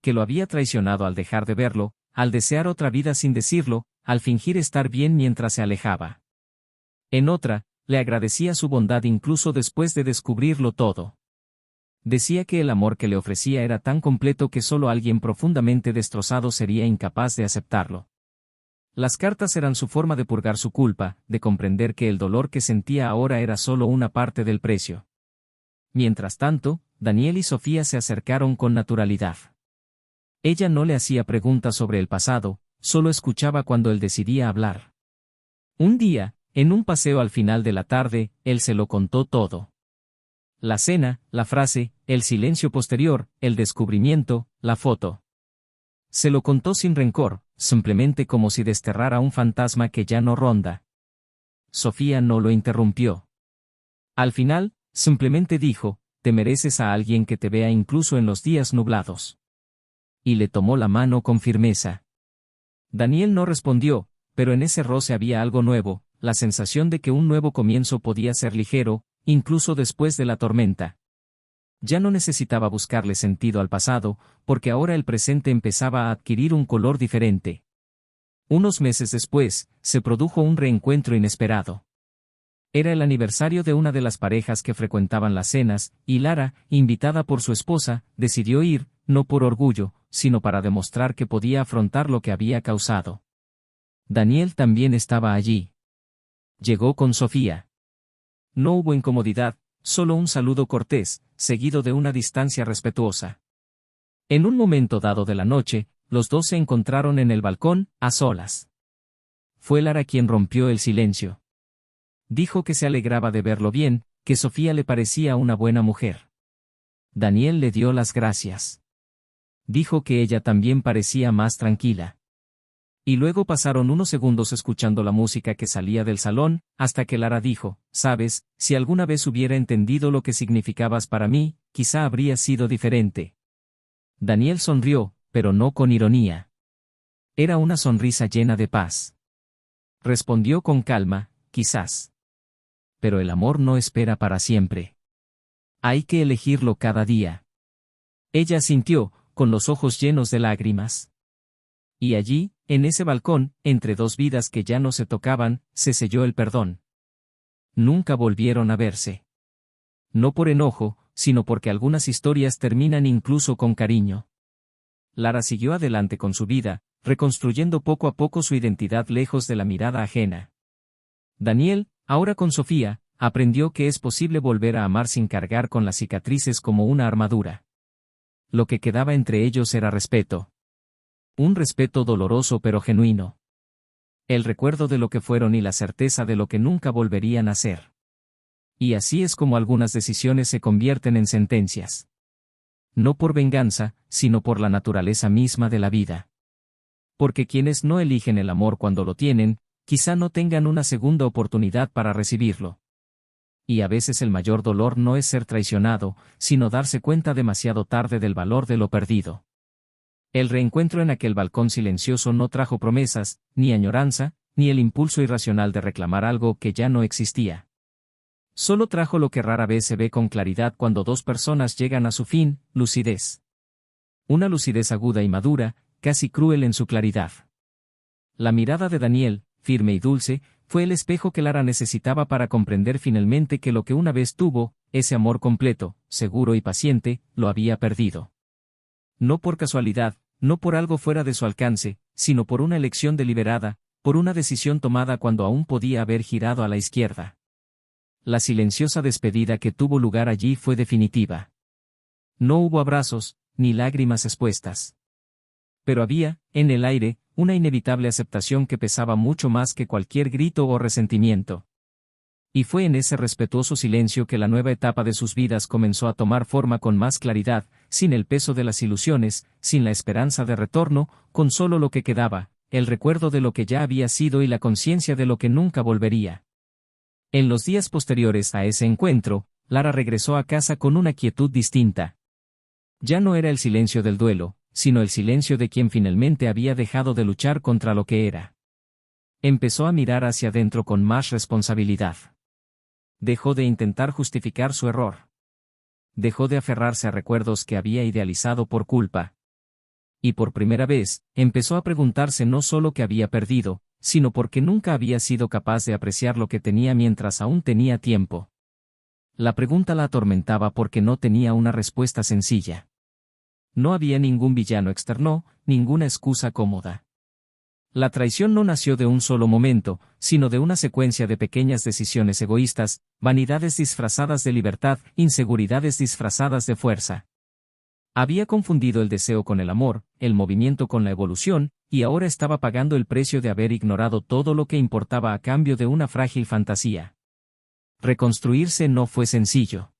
Que lo había traicionado al dejar de verlo, al desear otra vida sin decirlo, al fingir estar bien mientras se alejaba. En otra, le agradecía su bondad incluso después de descubrirlo todo. Decía que el amor que le ofrecía era tan completo que solo alguien profundamente destrozado sería incapaz de aceptarlo. Las cartas eran su forma de purgar su culpa, de comprender que el dolor que sentía ahora era solo una parte del precio. Mientras tanto, Daniel y Sofía se acercaron con naturalidad. Ella no le hacía preguntas sobre el pasado, solo escuchaba cuando él decidía hablar. Un día, en un paseo al final de la tarde, él se lo contó todo. La cena, la frase, el silencio posterior, el descubrimiento, la foto. Se lo contó sin rencor, simplemente como si desterrara un fantasma que ya no ronda. Sofía no lo interrumpió. Al final, simplemente dijo: te mereces a alguien que te vea incluso en los días nublados. Y le tomó la mano con firmeza. Daniel no respondió, pero en ese roce había algo nuevo, la sensación de que un nuevo comienzo podía ser ligero, incluso después de la tormenta. Ya no necesitaba buscarle sentido al pasado, porque ahora el presente empezaba a adquirir un color diferente. Unos meses después, se produjo un reencuentro inesperado. Era el aniversario de una de las parejas que frecuentaban las cenas, y Lara, invitada por su esposa, decidió ir, no por orgullo, sino para demostrar que podía afrontar lo que había causado. Daniel también estaba allí. Llegó con Sofía. No hubo incomodidad, solo un saludo cortés, seguido de una distancia respetuosa. En un momento dado de la noche, los dos se encontraron en el balcón, a solas. Fue Lara quien rompió el silencio. Dijo que se alegraba de verlo bien, que Sofía le parecía una buena mujer. Daniel le dio las gracias. Dijo que ella también parecía más tranquila. Y luego pasaron unos segundos escuchando la música que salía del salón, hasta que Lara dijo, «Sabes, si alguna vez hubiera entendido lo que significabas para mí, quizá habría sido diferente». Daniel sonrió, pero no con ironía. Era una sonrisa llena de paz. Respondió con calma, «Quizás. Pero el amor no espera para siempre. Hay que elegirlo cada día». Ella asintió, con los ojos llenos de lágrimas. Y allí, en ese balcón, entre dos vidas que ya no se tocaban, se selló el perdón. Nunca volvieron a verse. No por enojo, sino porque algunas historias terminan incluso con cariño. Lara siguió adelante con su vida, reconstruyendo poco a poco su identidad lejos de la mirada ajena. Daniel, ahora con Sofía, aprendió que es posible volver a amar sin cargar con las cicatrices como una armadura. Lo que quedaba entre ellos era respeto. Un respeto doloroso pero genuino. El recuerdo de lo que fueron y la certeza de lo que nunca volverían a ser. Y así es como algunas decisiones se convierten en sentencias. No por venganza, sino por la naturaleza misma de la vida. Porque quienes no eligen el amor cuando lo tienen, quizá no tengan una segunda oportunidad para recibirlo. Y a veces el mayor dolor no es ser traicionado, sino darse cuenta demasiado tarde del valor de lo perdido. El reencuentro en aquel balcón silencioso no trajo promesas, ni añoranza, ni el impulso irracional de reclamar algo que ya no existía. Solo trajo lo que rara vez se ve con claridad cuando dos personas llegan a su fin, lucidez. Una lucidez aguda y madura, casi cruel en su claridad. La mirada de Daniel, firme y dulce, fue el espejo que Lara necesitaba para comprender finalmente que lo que una vez tuvo, ese amor completo, seguro y paciente, lo había perdido. No por casualidad, no por algo fuera de su alcance, sino por una elección deliberada, por una decisión tomada cuando aún podía haber girado a la izquierda. La silenciosa despedida que tuvo lugar allí fue definitiva. No hubo abrazos, ni lágrimas expuestas. Pero había, en el aire, una inevitable aceptación que pesaba mucho más que cualquier grito o resentimiento. Y fue en ese respetuoso silencio que la nueva etapa de sus vidas comenzó a tomar forma con más claridad, sin el peso de las ilusiones, sin la esperanza de retorno, con solo lo que quedaba, el recuerdo de lo que ya había sido y la conciencia de lo que nunca volvería. En los días posteriores a ese encuentro, Lara regresó a casa con una quietud distinta. Ya no era el silencio del duelo, sino el silencio de quien finalmente había dejado de luchar contra lo que era. Empezó a mirar hacia adentro con más responsabilidad. Dejó de intentar justificar su error. Dejó de aferrarse a recuerdos que había idealizado por culpa. Y por primera vez, empezó a preguntarse no solo qué había perdido, sino porque nunca había sido capaz de apreciar lo que tenía mientras aún tenía tiempo. La pregunta la atormentaba porque no tenía una respuesta sencilla. No había ningún villano externo, ninguna excusa cómoda. La traición no nació de un solo momento, sino de una secuencia de pequeñas decisiones egoístas, vanidades disfrazadas de libertad, inseguridades disfrazadas de fuerza. Había confundido el deseo con el amor, el movimiento con la evolución, y ahora estaba pagando el precio de haber ignorado todo lo que importaba a cambio de una frágil fantasía. Reconstruirse no fue sencillo.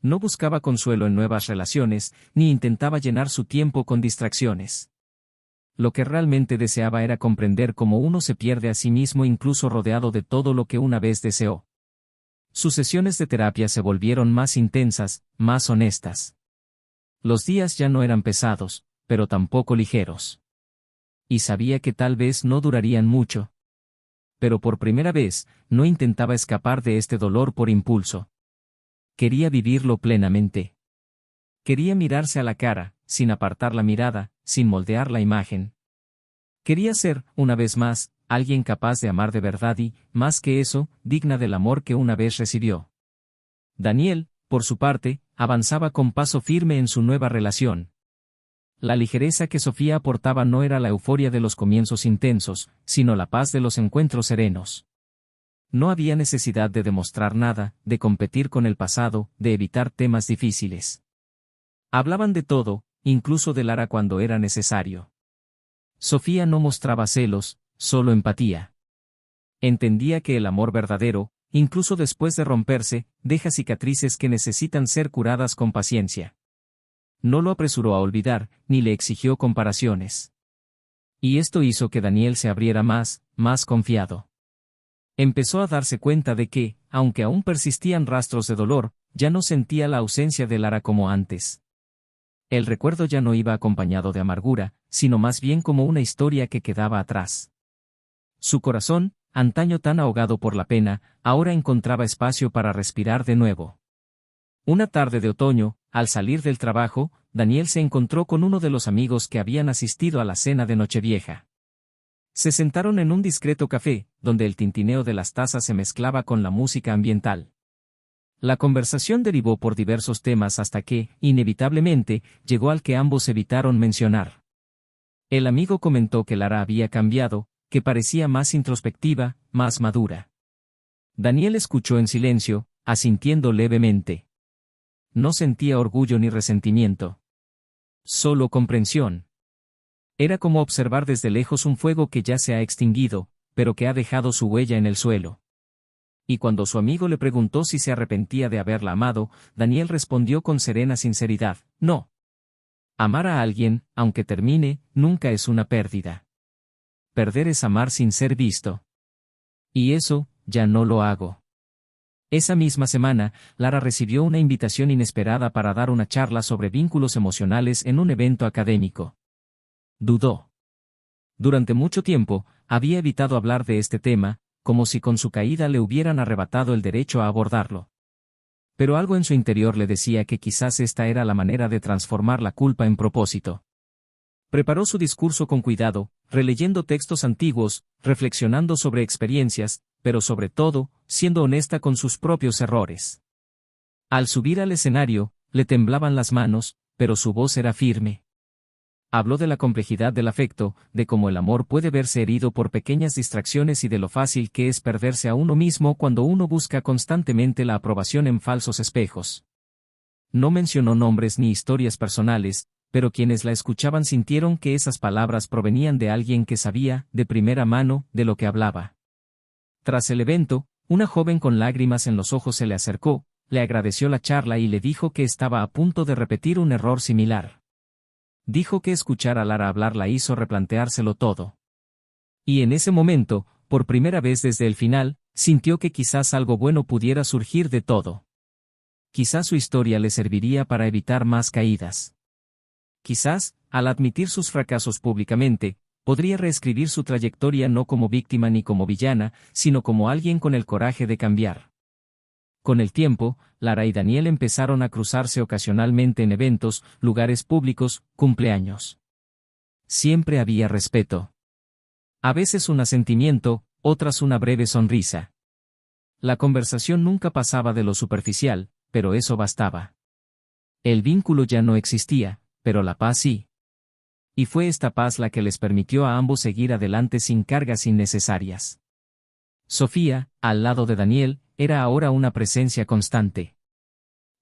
No buscaba consuelo en nuevas relaciones, ni intentaba llenar su tiempo con distracciones. Lo que realmente deseaba era comprender cómo uno se pierde a sí mismo incluso rodeado de todo lo que una vez deseó. Sus sesiones de terapia se volvieron más intensas, más honestas. Los días ya no eran pesados, pero tampoco ligeros. Y sabía que tal vez no durarían mucho. Pero por primera vez, no intentaba escapar de este dolor por impulso. Quería vivirlo plenamente. Quería mirarse a la cara, sin apartar la mirada, sin moldear la imagen. Quería ser, una vez más, alguien capaz de amar de verdad y, más que eso, digna del amor que una vez recibió. Daniel, por su parte, avanzaba con paso firme en su nueva relación. La ligereza que Sofía aportaba no era la euforia de los comienzos intensos, sino la paz de los encuentros serenos. No había necesidad de demostrar nada, de competir con el pasado, de evitar temas difíciles. Hablaban de todo, incluso de Lara cuando era necesario. Sofía no mostraba celos, solo empatía. Entendía que el amor verdadero, incluso después de romperse, deja cicatrices que necesitan ser curadas con paciencia. No lo apresuró a olvidar, ni le exigió comparaciones. Y esto hizo que Daniel se abriera más confiado. Empezó a darse cuenta de que, aunque aún persistían rastros de dolor, ya no sentía la ausencia de Lara como antes. El recuerdo ya no iba acompañado de amargura, sino más bien como una historia que quedaba atrás. Su corazón, antaño tan ahogado por la pena, ahora encontraba espacio para respirar de nuevo. Una tarde de otoño, al salir del trabajo, Daniel se encontró con uno de los amigos que habían asistido a la cena de Nochevieja. Se sentaron en un discreto café, donde el tintineo de las tazas se mezclaba con la música ambiental. La conversación derivó por diversos temas hasta que, inevitablemente, llegó al que ambos evitaron mencionar. El amigo comentó que Lara había cambiado, que parecía más introspectiva, más madura. Daniel escuchó en silencio, asintiendo levemente. No sentía orgullo ni resentimiento. Solo comprensión. Era como observar desde lejos un fuego que ya se ha extinguido, pero que ha dejado su huella en el suelo. Y cuando su amigo le preguntó si se arrepentía de haberla amado, Daniel respondió con serena sinceridad, no. Amar a alguien, aunque termine, nunca es una pérdida. Perder es amar sin ser visto. Y eso, ya no lo hago. Esa misma semana, Lara recibió una invitación inesperada para dar una charla sobre vínculos emocionales en un evento académico. Dudó. Durante mucho tiempo, había evitado hablar de este tema, como si con su caída le hubieran arrebatado el derecho a abordarlo. Pero algo en su interior le decía que quizás esta era la manera de transformar la culpa en propósito. Preparó su discurso con cuidado, releyendo textos antiguos, reflexionando sobre experiencias, pero sobre todo, siendo honesta con sus propios errores. Al subir al escenario, le temblaban las manos, pero su voz era firme. Habló de la complejidad del afecto, de cómo el amor puede verse herido por pequeñas distracciones y de lo fácil que es perderse a uno mismo cuando uno busca constantemente la aprobación en falsos espejos. No mencionó nombres ni historias personales, pero quienes la escuchaban sintieron que esas palabras provenían de alguien que sabía, de primera mano, de lo que hablaba. Tras el evento, una joven con lágrimas en los ojos se le acercó, le agradeció la charla y le dijo que estaba a punto de repetir un error similar. Dijo que escuchar a Lara hablar la hizo replanteárselo todo. Y en ese momento, por primera vez desde el final, sintió que quizás algo bueno pudiera surgir de todo. Quizás su historia le serviría para evitar más caídas. Quizás, al admitir sus fracasos públicamente, podría reescribir su trayectoria no como víctima ni como villana, sino como alguien con el coraje de cambiar. Con el tiempo, Lara y Daniel empezaron a cruzarse ocasionalmente en eventos, lugares públicos, cumpleaños. Siempre había respeto. A veces un asentimiento, otras una breve sonrisa. La conversación nunca pasaba de lo superficial, pero eso bastaba. El vínculo ya no existía, pero la paz sí. Y fue esta paz la que les permitió a ambos seguir adelante sin cargas innecesarias. Sofía, al lado de Daniel, era ahora una presencia constante.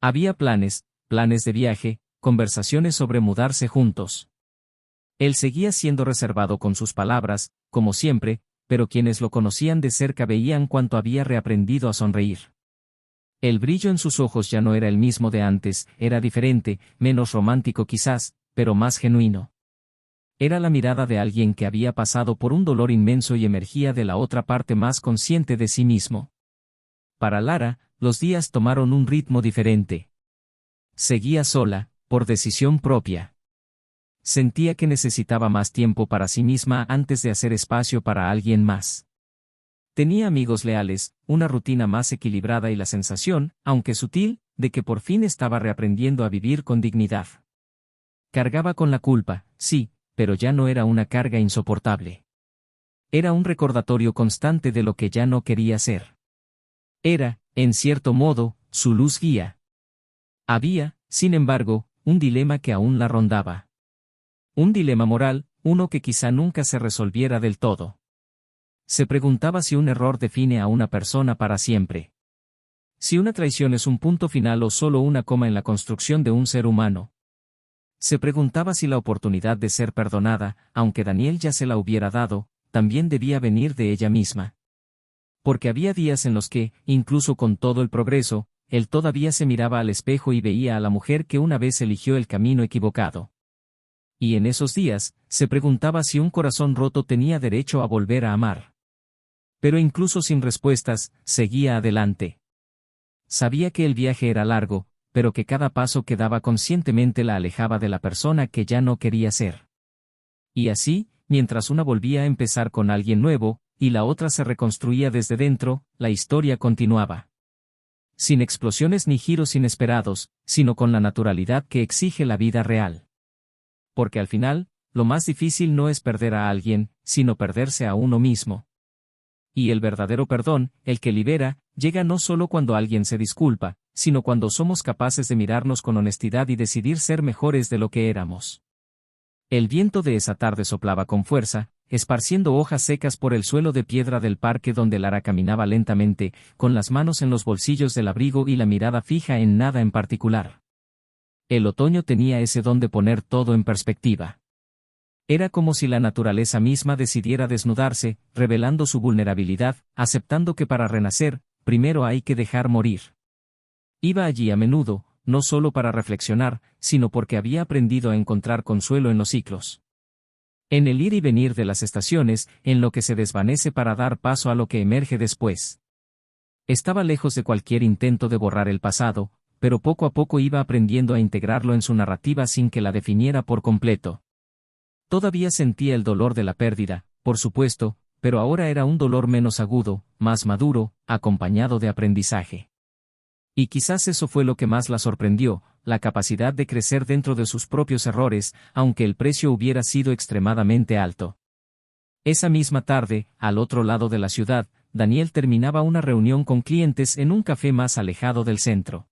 Había planes de viaje, conversaciones sobre mudarse juntos. Él seguía siendo reservado con sus palabras, como siempre, pero quienes lo conocían de cerca veían cuánto había reaprendido a sonreír. El brillo en sus ojos ya no era el mismo de antes, era diferente, menos romántico quizás, pero más genuino. Era la mirada de alguien que había pasado por un dolor inmenso y emergía de la otra parte más consciente de sí mismo. Para Lara, los días tomaron un ritmo diferente. Seguía sola, por decisión propia. Sentía que necesitaba más tiempo para sí misma antes de hacer espacio para alguien más. Tenía amigos leales, una rutina más equilibrada y la sensación, aunque sutil, de que por fin estaba reaprendiendo a vivir con dignidad. Cargaba con la culpa, sí, pero ya no era una carga insoportable. Era un recordatorio constante de lo que ya no quería ser. Era, en cierto modo, su luz guía. Había, sin embargo, un dilema que aún la rondaba. Un dilema moral, uno que quizá nunca se resolviera del todo. Se preguntaba si un error define a una persona para siempre. Si una traición es un punto final o solo una coma en la construcción de un ser humano. Se preguntaba si la oportunidad de ser perdonada, aunque Daniel ya se la hubiera dado, también debía venir de ella misma. Porque había días en los que, incluso con todo el progreso, él todavía se miraba al espejo y veía a la mujer que una vez eligió el camino equivocado. Y en esos días, se preguntaba si un corazón roto tenía derecho a volver a amar. Pero incluso sin respuestas, seguía adelante. Sabía que el viaje era largo, pero que cada paso que daba conscientemente la alejaba de la persona que ya no quería ser. Y así, mientras una volvía a empezar con alguien nuevo, y la otra se reconstruía desde dentro, la historia continuaba. Sin explosiones ni giros inesperados, sino con la naturalidad que exige la vida real. Porque al final, lo más difícil no es perder a alguien, sino perderse a uno mismo. Y el verdadero perdón, el que libera, llega no solo cuando alguien se disculpa, sino cuando somos capaces de mirarnos con honestidad y decidir ser mejores de lo que éramos. El viento de esa tarde soplaba con fuerza, esparciendo hojas secas por el suelo de piedra del parque donde Lara caminaba lentamente, con las manos en los bolsillos del abrigo y la mirada fija en nada en particular. El otoño tenía ese don de poner todo en perspectiva. Era como si la naturaleza misma decidiera desnudarse, revelando su vulnerabilidad, aceptando que para renacer, primero hay que dejar morir. Iba allí a menudo, no solo para reflexionar, sino porque había aprendido a encontrar consuelo en los ciclos. En el ir y venir de las estaciones, en lo que se desvanece para dar paso a lo que emerge después. Estaba lejos de cualquier intento de borrar el pasado, pero poco a poco iba aprendiendo a integrarlo en su narrativa sin que la definiera por completo. Todavía sentía el dolor de la pérdida, por supuesto, pero ahora era un dolor menos agudo, más maduro, acompañado de aprendizaje. Y quizás eso fue lo que más la sorprendió, la capacidad de crecer dentro de sus propios errores, aunque el precio hubiera sido extremadamente alto. Esa misma tarde, al otro lado de la ciudad, Daniel terminaba una reunión con clientes en un café más alejado del centro.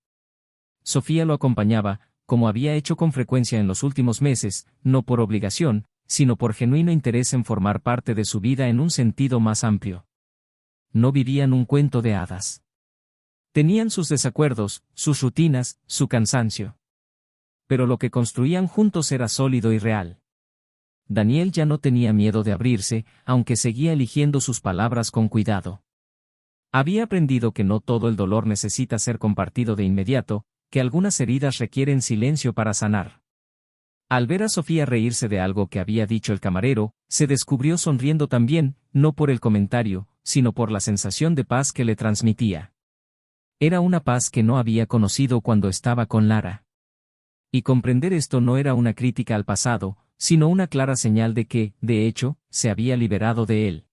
Sofía lo acompañaba, como había hecho con frecuencia en los últimos meses, no por obligación, sino por genuino interés en formar parte de su vida en un sentido más amplio. No vivían un cuento de hadas. Tenían sus desacuerdos, sus rutinas, su cansancio. Pero lo que construían juntos era sólido y real. Daniel ya no tenía miedo de abrirse, aunque seguía eligiendo sus palabras con cuidado. Había aprendido que no todo el dolor necesita ser compartido de inmediato, que algunas heridas requieren silencio para sanar. Al ver a Sofía reírse de algo que había dicho el camarero, se descubrió sonriendo también, no por el comentario, sino por la sensación de paz que le transmitía. Era una paz que no había conocido cuando estaba con Lara. Y comprender esto no era una crítica al pasado, sino una clara señal de que, de hecho, se había liberado de él.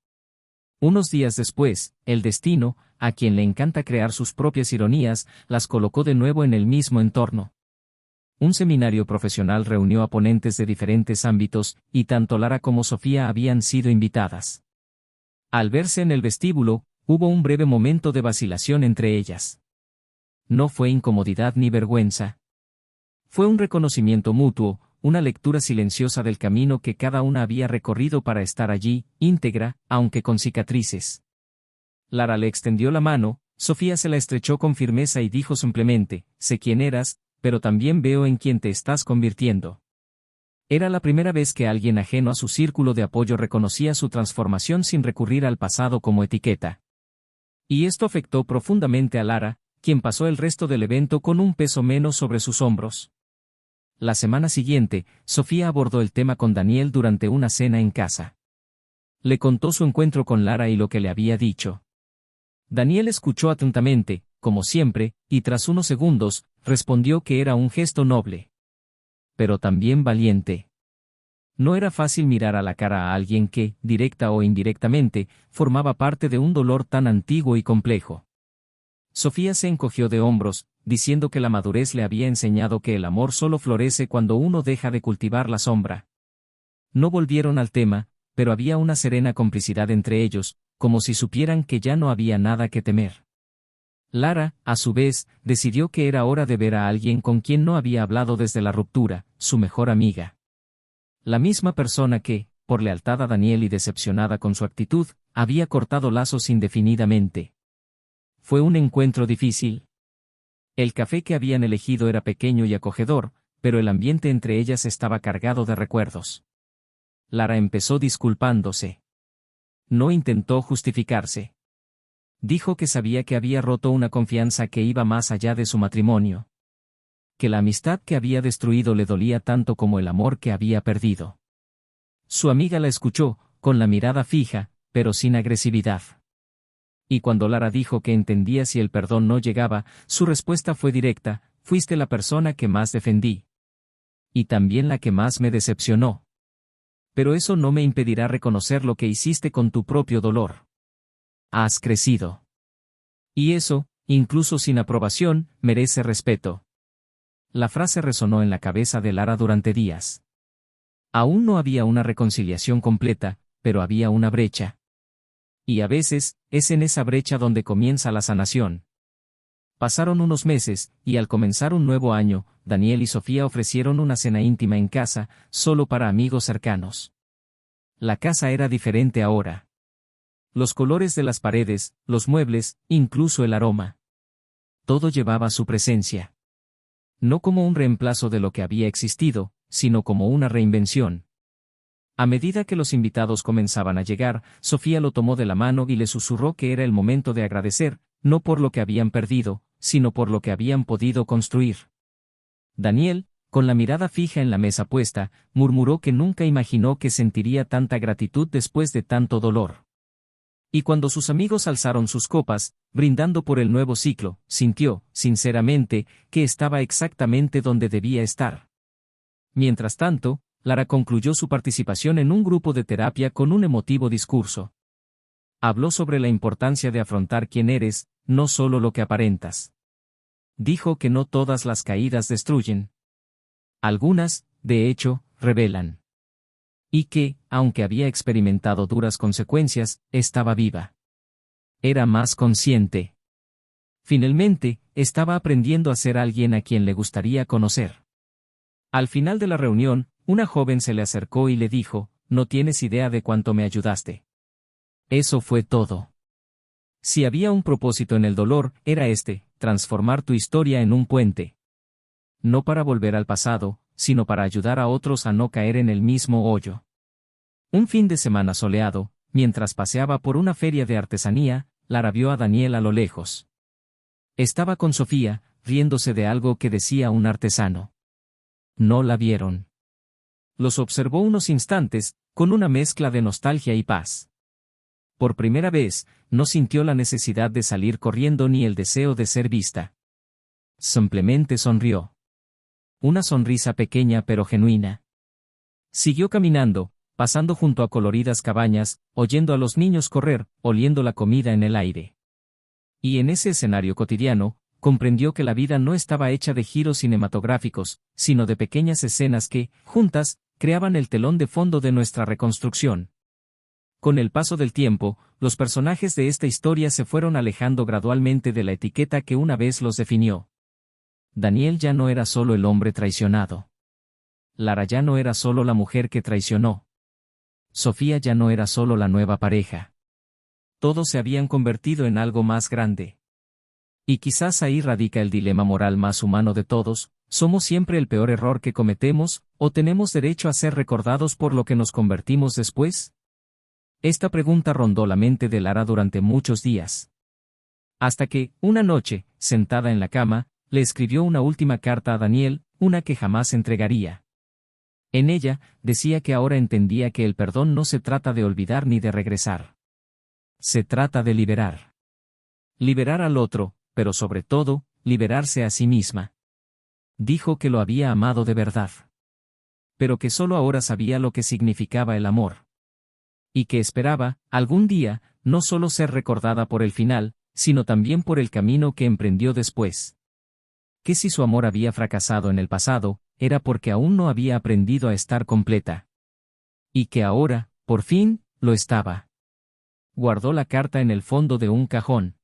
Unos días después, el destino, a quien le encanta crear sus propias ironías, las colocó de nuevo en el mismo entorno. Un seminario profesional reunió a ponentes de diferentes ámbitos, y tanto Lara como Sofía habían sido invitadas. Al verse en el vestíbulo, hubo un breve momento de vacilación entre ellas. No fue incomodidad ni vergüenza. Fue un reconocimiento mutuo, una lectura silenciosa del camino que cada una había recorrido para estar allí, íntegra, aunque con cicatrices. Lara le extendió la mano, Sofía se la estrechó con firmeza y dijo simplemente, sé quién eras, pero también veo en quién te estás convirtiendo. Era la primera vez que alguien ajeno a su círculo de apoyo reconocía su transformación sin recurrir al pasado como etiqueta. Y esto afectó profundamente a Lara, quien pasó el resto del evento con un peso menos sobre sus hombros. La semana siguiente, Sofía abordó el tema con Daniel durante una cena en casa. Le contó su encuentro con Lara y lo que le había dicho. Daniel escuchó atentamente, como siempre, y tras unos segundos, respondió que era un gesto noble. Pero también valiente. No era fácil mirar a la cara a alguien que, directa o indirectamente, formaba parte de un dolor tan antiguo y complejo. Sofía se encogió de hombros, diciendo que la madurez le había enseñado que el amor solo florece cuando uno deja de cultivar la sombra. No volvieron al tema, pero había una serena complicidad entre ellos, como si supieran que ya no había nada que temer. Lara, a su vez, decidió que era hora de ver a alguien con quien no había hablado desde la ruptura, su mejor amiga. La misma persona que, por lealtad a Daniel y decepcionada con su actitud, había cortado lazos indefinidamente. Fue un encuentro difícil. El café que habían elegido era pequeño y acogedor, pero el ambiente entre ellas estaba cargado de recuerdos. Lara empezó disculpándose. No intentó justificarse. Dijo que sabía que había roto una confianza que iba más allá de su matrimonio. Que la amistad que había destruido le dolía tanto como el amor que había perdido. Su amiga la escuchó, con la mirada fija, pero sin agresividad. Y cuando Lara dijo que entendía si el perdón no llegaba, su respuesta fue directa: fuiste la persona que más defendí. Y también la que más me decepcionó. Pero eso no me impedirá reconocer lo que hiciste con tu propio dolor. Has crecido. Y eso, incluso sin aprobación, merece respeto. La frase resonó en la cabeza de Lara durante días. Aún no había una reconciliación completa, pero había una brecha. Y a veces, es en esa brecha donde comienza la sanación. Pasaron unos meses, y al comenzar un nuevo año, Daniel y Sofía ofrecieron una cena íntima en casa, solo para amigos cercanos. La casa era diferente ahora. Los colores de las paredes, los muebles, incluso el aroma. Todo llevaba su presencia. No como un reemplazo de lo que había existido, sino como una reinvención. A medida que los invitados comenzaban a llegar, Sofía lo tomó de la mano y le susurró que era el momento de agradecer, no por lo que habían perdido, sino por lo que habían podido construir. Daniel, con la mirada fija en la mesa puesta, murmuró que nunca imaginó que sentiría tanta gratitud después de tanto dolor. Y cuando sus amigos alzaron sus copas, brindando por el nuevo ciclo, sintió, sinceramente, que estaba exactamente donde debía estar. Mientras tanto, Lara concluyó su participación en un grupo de terapia con un emotivo discurso. Habló sobre la importancia de afrontar quién eres, no solo lo que aparentas. Dijo que no todas las caídas destruyen. Algunas, de hecho, revelan. Y que, aunque había experimentado duras consecuencias, estaba viva. Era más consciente. Finalmente, estaba aprendiendo a ser alguien a quien le gustaría conocer. Al final de la reunión, una joven se le acercó y le dijo: no tienes idea de cuánto me ayudaste. Eso fue todo. Si había un propósito en el dolor, era transformar tu historia en un puente. No para volver al pasado, sino para ayudar a otros a no caer en el mismo hoyo. Un fin de semana soleado, mientras paseaba por una feria de artesanía, Lara vio a Daniel a lo lejos. Estaba con Sofía, riéndose de algo que decía un artesano. No la vieron. Los observó unos instantes, con una mezcla de nostalgia y paz. Por primera vez, no sintió la necesidad de salir corriendo ni el deseo de ser vista. Simplemente sonrió. Una sonrisa pequeña pero genuina. Siguió caminando, pasando junto a coloridas cabañas, oyendo a los niños correr, oliendo la comida en el aire. Y en ese escenario cotidiano, comprendió que la vida no estaba hecha de giros cinematográficos, sino de pequeñas escenas que, juntas, creaban el telón de fondo de nuestra reconstrucción. Con el paso del tiempo, los personajes de esta historia se fueron alejando gradualmente de la etiqueta que una vez los definió. Daniel ya no era solo el hombre traicionado. Lara ya no era solo la mujer que traicionó. Sofía ya no era solo la nueva pareja. Todos se habían convertido en algo más grande. Y quizás ahí radica el dilema moral más humano de todos: ¿somos siempre el peor error que cometemos, o tenemos derecho a ser recordados por lo que nos convertimos después? Esta pregunta rondó la mente de Lara durante muchos días. Hasta que, una noche, sentada en la cama, le escribió una última carta a Daniel, una que jamás entregaría. En ella, decía que ahora entendía que el perdón no se trata de olvidar ni de regresar. Se trata de liberar. Liberar al otro, pero sobre todo, liberarse a sí misma. Dijo que lo había amado de verdad. Pero que solo ahora sabía lo que significaba el amor. Y que esperaba, algún día, no solo ser recordada por el final, sino también por el camino que emprendió después. Que si su amor había fracasado en el pasado, era porque aún no había aprendido a estar completa. Y que ahora, por fin, lo estaba. Guardó la carta en el fondo de un cajón.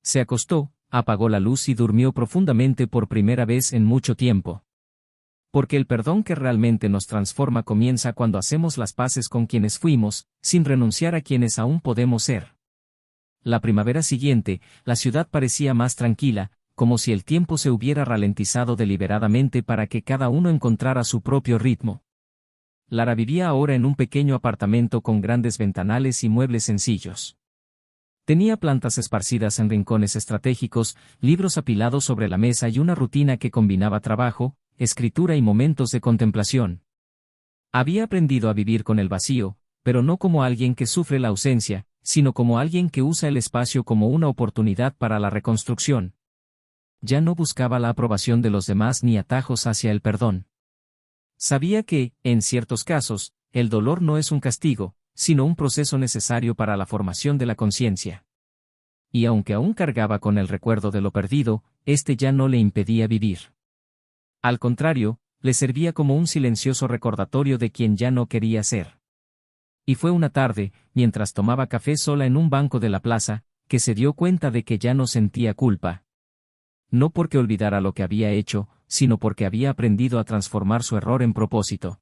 Se acostó, apagó la luz y durmió profundamente por primera vez en mucho tiempo. Porque el perdón que realmente nos transforma comienza cuando hacemos las paces con quienes fuimos, sin renunciar a quienes aún podemos ser. La primavera siguiente, la ciudad parecía más tranquila, como si el tiempo se hubiera ralentizado deliberadamente para que cada uno encontrara su propio ritmo. Lara vivía ahora en un pequeño apartamento con grandes ventanales y muebles sencillos. Tenía plantas esparcidas en rincones estratégicos, libros apilados sobre la mesa y una rutina que combinaba trabajo, escritura y momentos de contemplación. Había aprendido a vivir con el vacío, pero no como alguien que sufre la ausencia, sino como alguien que usa el espacio como una oportunidad para la reconstrucción. Ya no buscaba la aprobación de los demás ni atajos hacia el perdón. Sabía que, en ciertos casos, el dolor no es un castigo, sino un proceso necesario para la formación de la conciencia. Y aunque aún cargaba con el recuerdo de lo perdido, este ya no le impedía vivir. Al contrario, le servía como un silencioso recordatorio de quien ya no quería ser. Y fue una tarde, mientras tomaba café sola en un banco de la plaza, que se dio cuenta de que ya no sentía culpa. No porque olvidara lo que había hecho, sino porque había aprendido a transformar su error en propósito.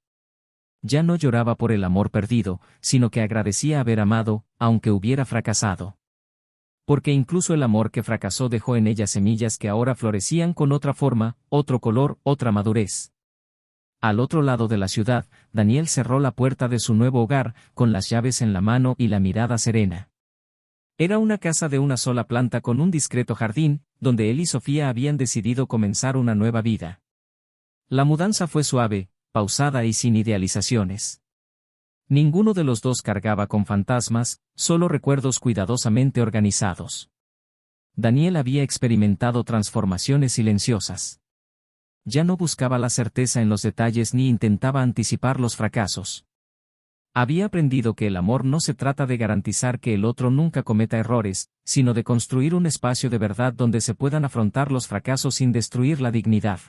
Ya no lloraba por el amor perdido, sino que agradecía haber amado, aunque hubiera fracasado. Porque incluso el amor que fracasó dejó en ella semillas que ahora florecían con otra forma, otro color, otra madurez. Al otro lado de la ciudad, Daniel cerró la puerta de su nuevo hogar, con las llaves en la mano y la mirada serena. Era una casa de una sola planta con un discreto jardín, donde él y Sofía habían decidido comenzar una nueva vida. La mudanza fue suave, pausada y sin idealizaciones. Ninguno de los dos cargaba con fantasmas, solo recuerdos cuidadosamente organizados. Daniel había experimentado transformaciones silenciosas. Ya no buscaba la certeza en los detalles ni intentaba anticipar los fracasos. Había aprendido que el amor no se trata de garantizar que el otro nunca cometa errores, sino de construir un espacio de verdad donde se puedan afrontar los fracasos sin destruir la dignidad.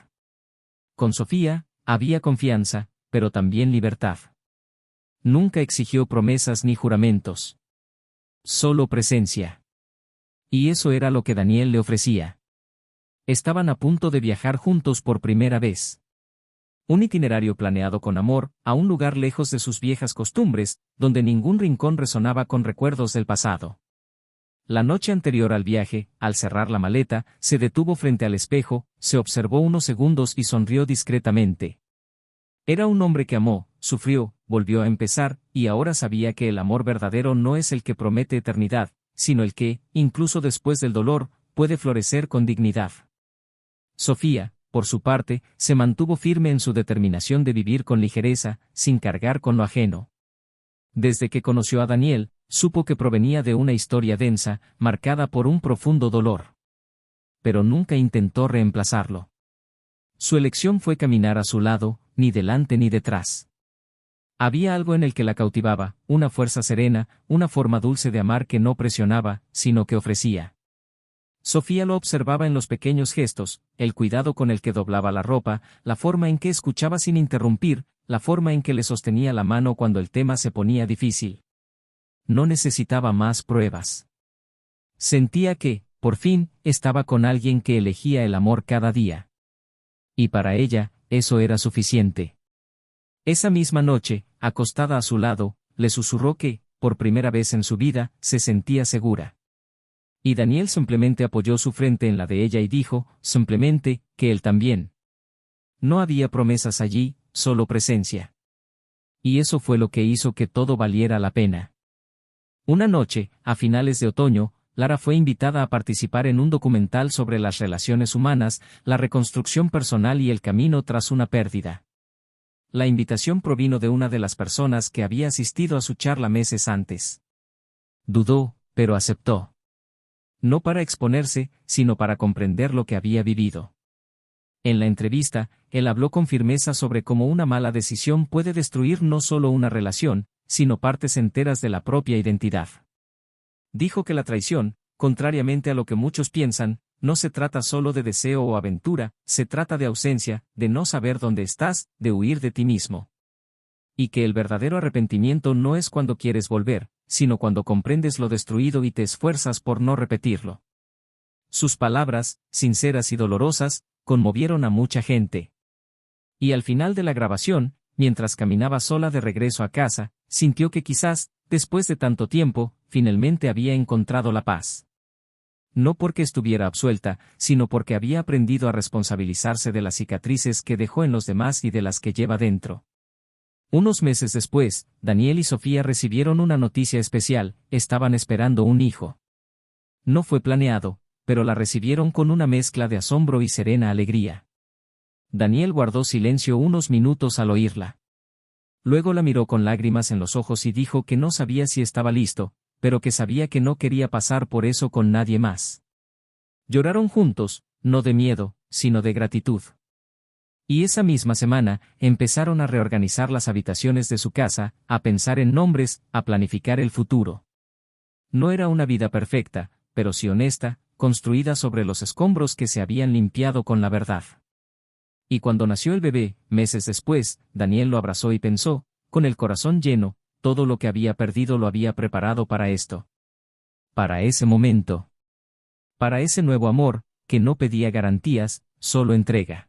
Con Sofía, había confianza, pero también libertad. Nunca exigió promesas ni juramentos. Solo presencia. Y eso era lo que Daniel le ofrecía. Estaban a punto de viajar juntos por primera vez. Un itinerario planeado con amor, a un lugar lejos de sus viejas costumbres, donde ningún rincón resonaba con recuerdos del pasado. La noche anterior al viaje, al cerrar la maleta, se detuvo frente al espejo, se observó unos segundos y sonrió discretamente. Era un hombre que amó, sufrió, volvió a empezar, y ahora sabía que el amor verdadero no es el que promete eternidad, sino el que, incluso después del dolor, puede florecer con dignidad. Sofía, por su parte, se mantuvo firme en su determinación de vivir con ligereza, sin cargar con lo ajeno. Desde que conoció a Daniel, supo que provenía de una historia densa, marcada por un profundo dolor. Pero nunca intentó reemplazarlo. Su elección fue caminar a su lado, ni delante ni detrás. Había algo en el que la cautivaba, una fuerza serena, una forma dulce de amar que no presionaba, sino que ofrecía. Sofía lo observaba en los pequeños gestos, el cuidado con el que doblaba la ropa, la forma en que escuchaba sin interrumpir, la forma en que le sostenía la mano cuando el tema se ponía difícil. No necesitaba más pruebas. Sentía que, por fin, estaba con alguien que elegía el amor cada día. Y para ella, eso era suficiente. Esa misma noche, acostada a su lado, le susurró que, por primera vez en su vida, se sentía segura. Y Daniel simplemente apoyó su frente en la de ella y dijo, simplemente, que él también. No había promesas allí, solo presencia. Y eso fue lo que hizo que todo valiera la pena. Una noche, a finales de otoño, Lara fue invitada a participar en un documental sobre las relaciones humanas, la reconstrucción personal y el camino tras una pérdida. La invitación provino de una de las personas que había asistido a su charla meses antes. Dudó, pero aceptó. No para exponerse, sino para comprender lo que había vivido. En la entrevista, él habló con firmeza sobre cómo una mala decisión puede destruir no solo una relación, sino partes enteras de la propia identidad. Dijo que la traición, contrariamente a lo que muchos piensan, no se trata solo de deseo o aventura, se trata de ausencia, de no saber dónde estás, de huir de ti mismo. Y que el verdadero arrepentimiento no es cuando quieres volver, sino cuando comprendes lo destruido y te esfuerzas por no repetirlo. Sus palabras, sinceras y dolorosas, conmovieron a mucha gente. Y al final de la grabación, mientras caminaba sola de regreso a casa, sintió que quizás, después de tanto tiempo, finalmente había encontrado la paz. No porque estuviera absuelta, sino porque había aprendido a responsabilizarse de las cicatrices que dejó en los demás y de las que lleva dentro. Unos meses después, Daniel y Sofía recibieron una noticia especial: estaban esperando un hijo. No fue planeado, pero la recibieron con una mezcla de asombro y serena alegría. Daniel guardó silencio unos minutos al oírla. Luego la miró con lágrimas en los ojos y dijo que no sabía si estaba listo, pero que sabía que no quería pasar por eso con nadie más. Lloraron juntos, no de miedo, sino de gratitud. Y esa misma semana, empezaron a reorganizar las habitaciones de su casa, a pensar en nombres, a planificar el futuro. No era una vida perfecta, pero sí honesta, construida sobre los escombros que se habían limpiado con la verdad. Y cuando nació el bebé, meses después, Daniel lo abrazó y pensó, con el corazón lleno, todo lo que había perdido lo había preparado para esto. Para ese momento. Para ese nuevo amor, que no pedía garantías, solo entrega.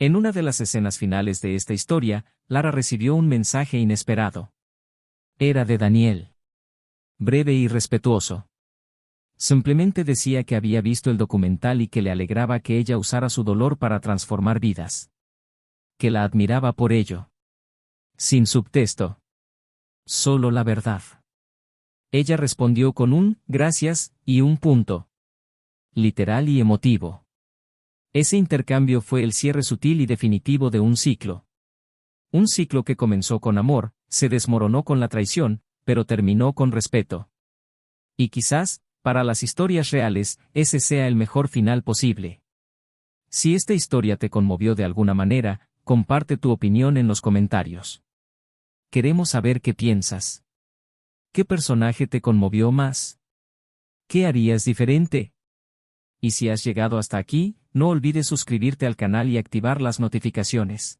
En una de las escenas finales de esta historia, Lara recibió un mensaje inesperado. Era de Daniel. Breve y respetuoso. Simplemente decía que había visto el documental y que le alegraba que ella usara su dolor para transformar vidas. Que la admiraba por ello. Sin subtexto. Solo la verdad. Ella respondió con un «gracias» y un punto. Literal y emotivo. Ese intercambio fue el cierre sutil y definitivo de un ciclo. Un ciclo que comenzó con amor, se desmoronó con la traición, pero terminó con respeto. Y quizás, para las historias reales, ese sea el mejor final posible. Si esta historia te conmovió de alguna manera, comparte tu opinión en los comentarios. Queremos saber qué piensas. ¿Qué personaje te conmovió más? ¿Qué harías diferente? Y si has llegado hasta aquí, no olvides suscribirte al canal y activar las notificaciones.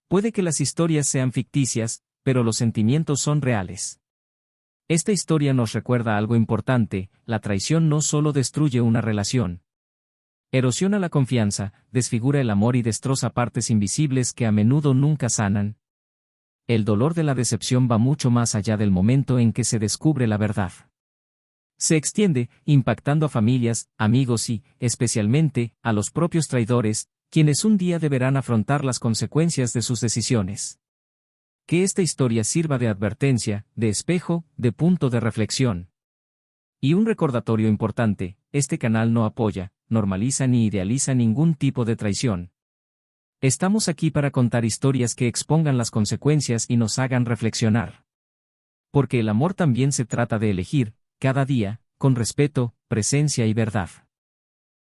Puede que las historias sean ficticias, pero los sentimientos son reales. Esta historia nos recuerda algo importante: la traición no solo destruye una relación. Erosiona la confianza, desfigura el amor y destroza partes invisibles que a menudo nunca sanan. El dolor de la decepción va mucho más allá del momento en que se descubre la verdad. Se extiende, impactando a familias, amigos y, especialmente, a los propios traidores, quienes un día deberán afrontar las consecuencias de sus decisiones. Que esta historia sirva de advertencia, de espejo, de punto de reflexión. Y un recordatorio importante: este canal no apoya, normaliza ni idealiza ningún tipo de traición. Estamos aquí para contar historias que expongan las consecuencias y nos hagan reflexionar. Porque el amor también se trata de elegir, cada día, con respeto, presencia y verdad.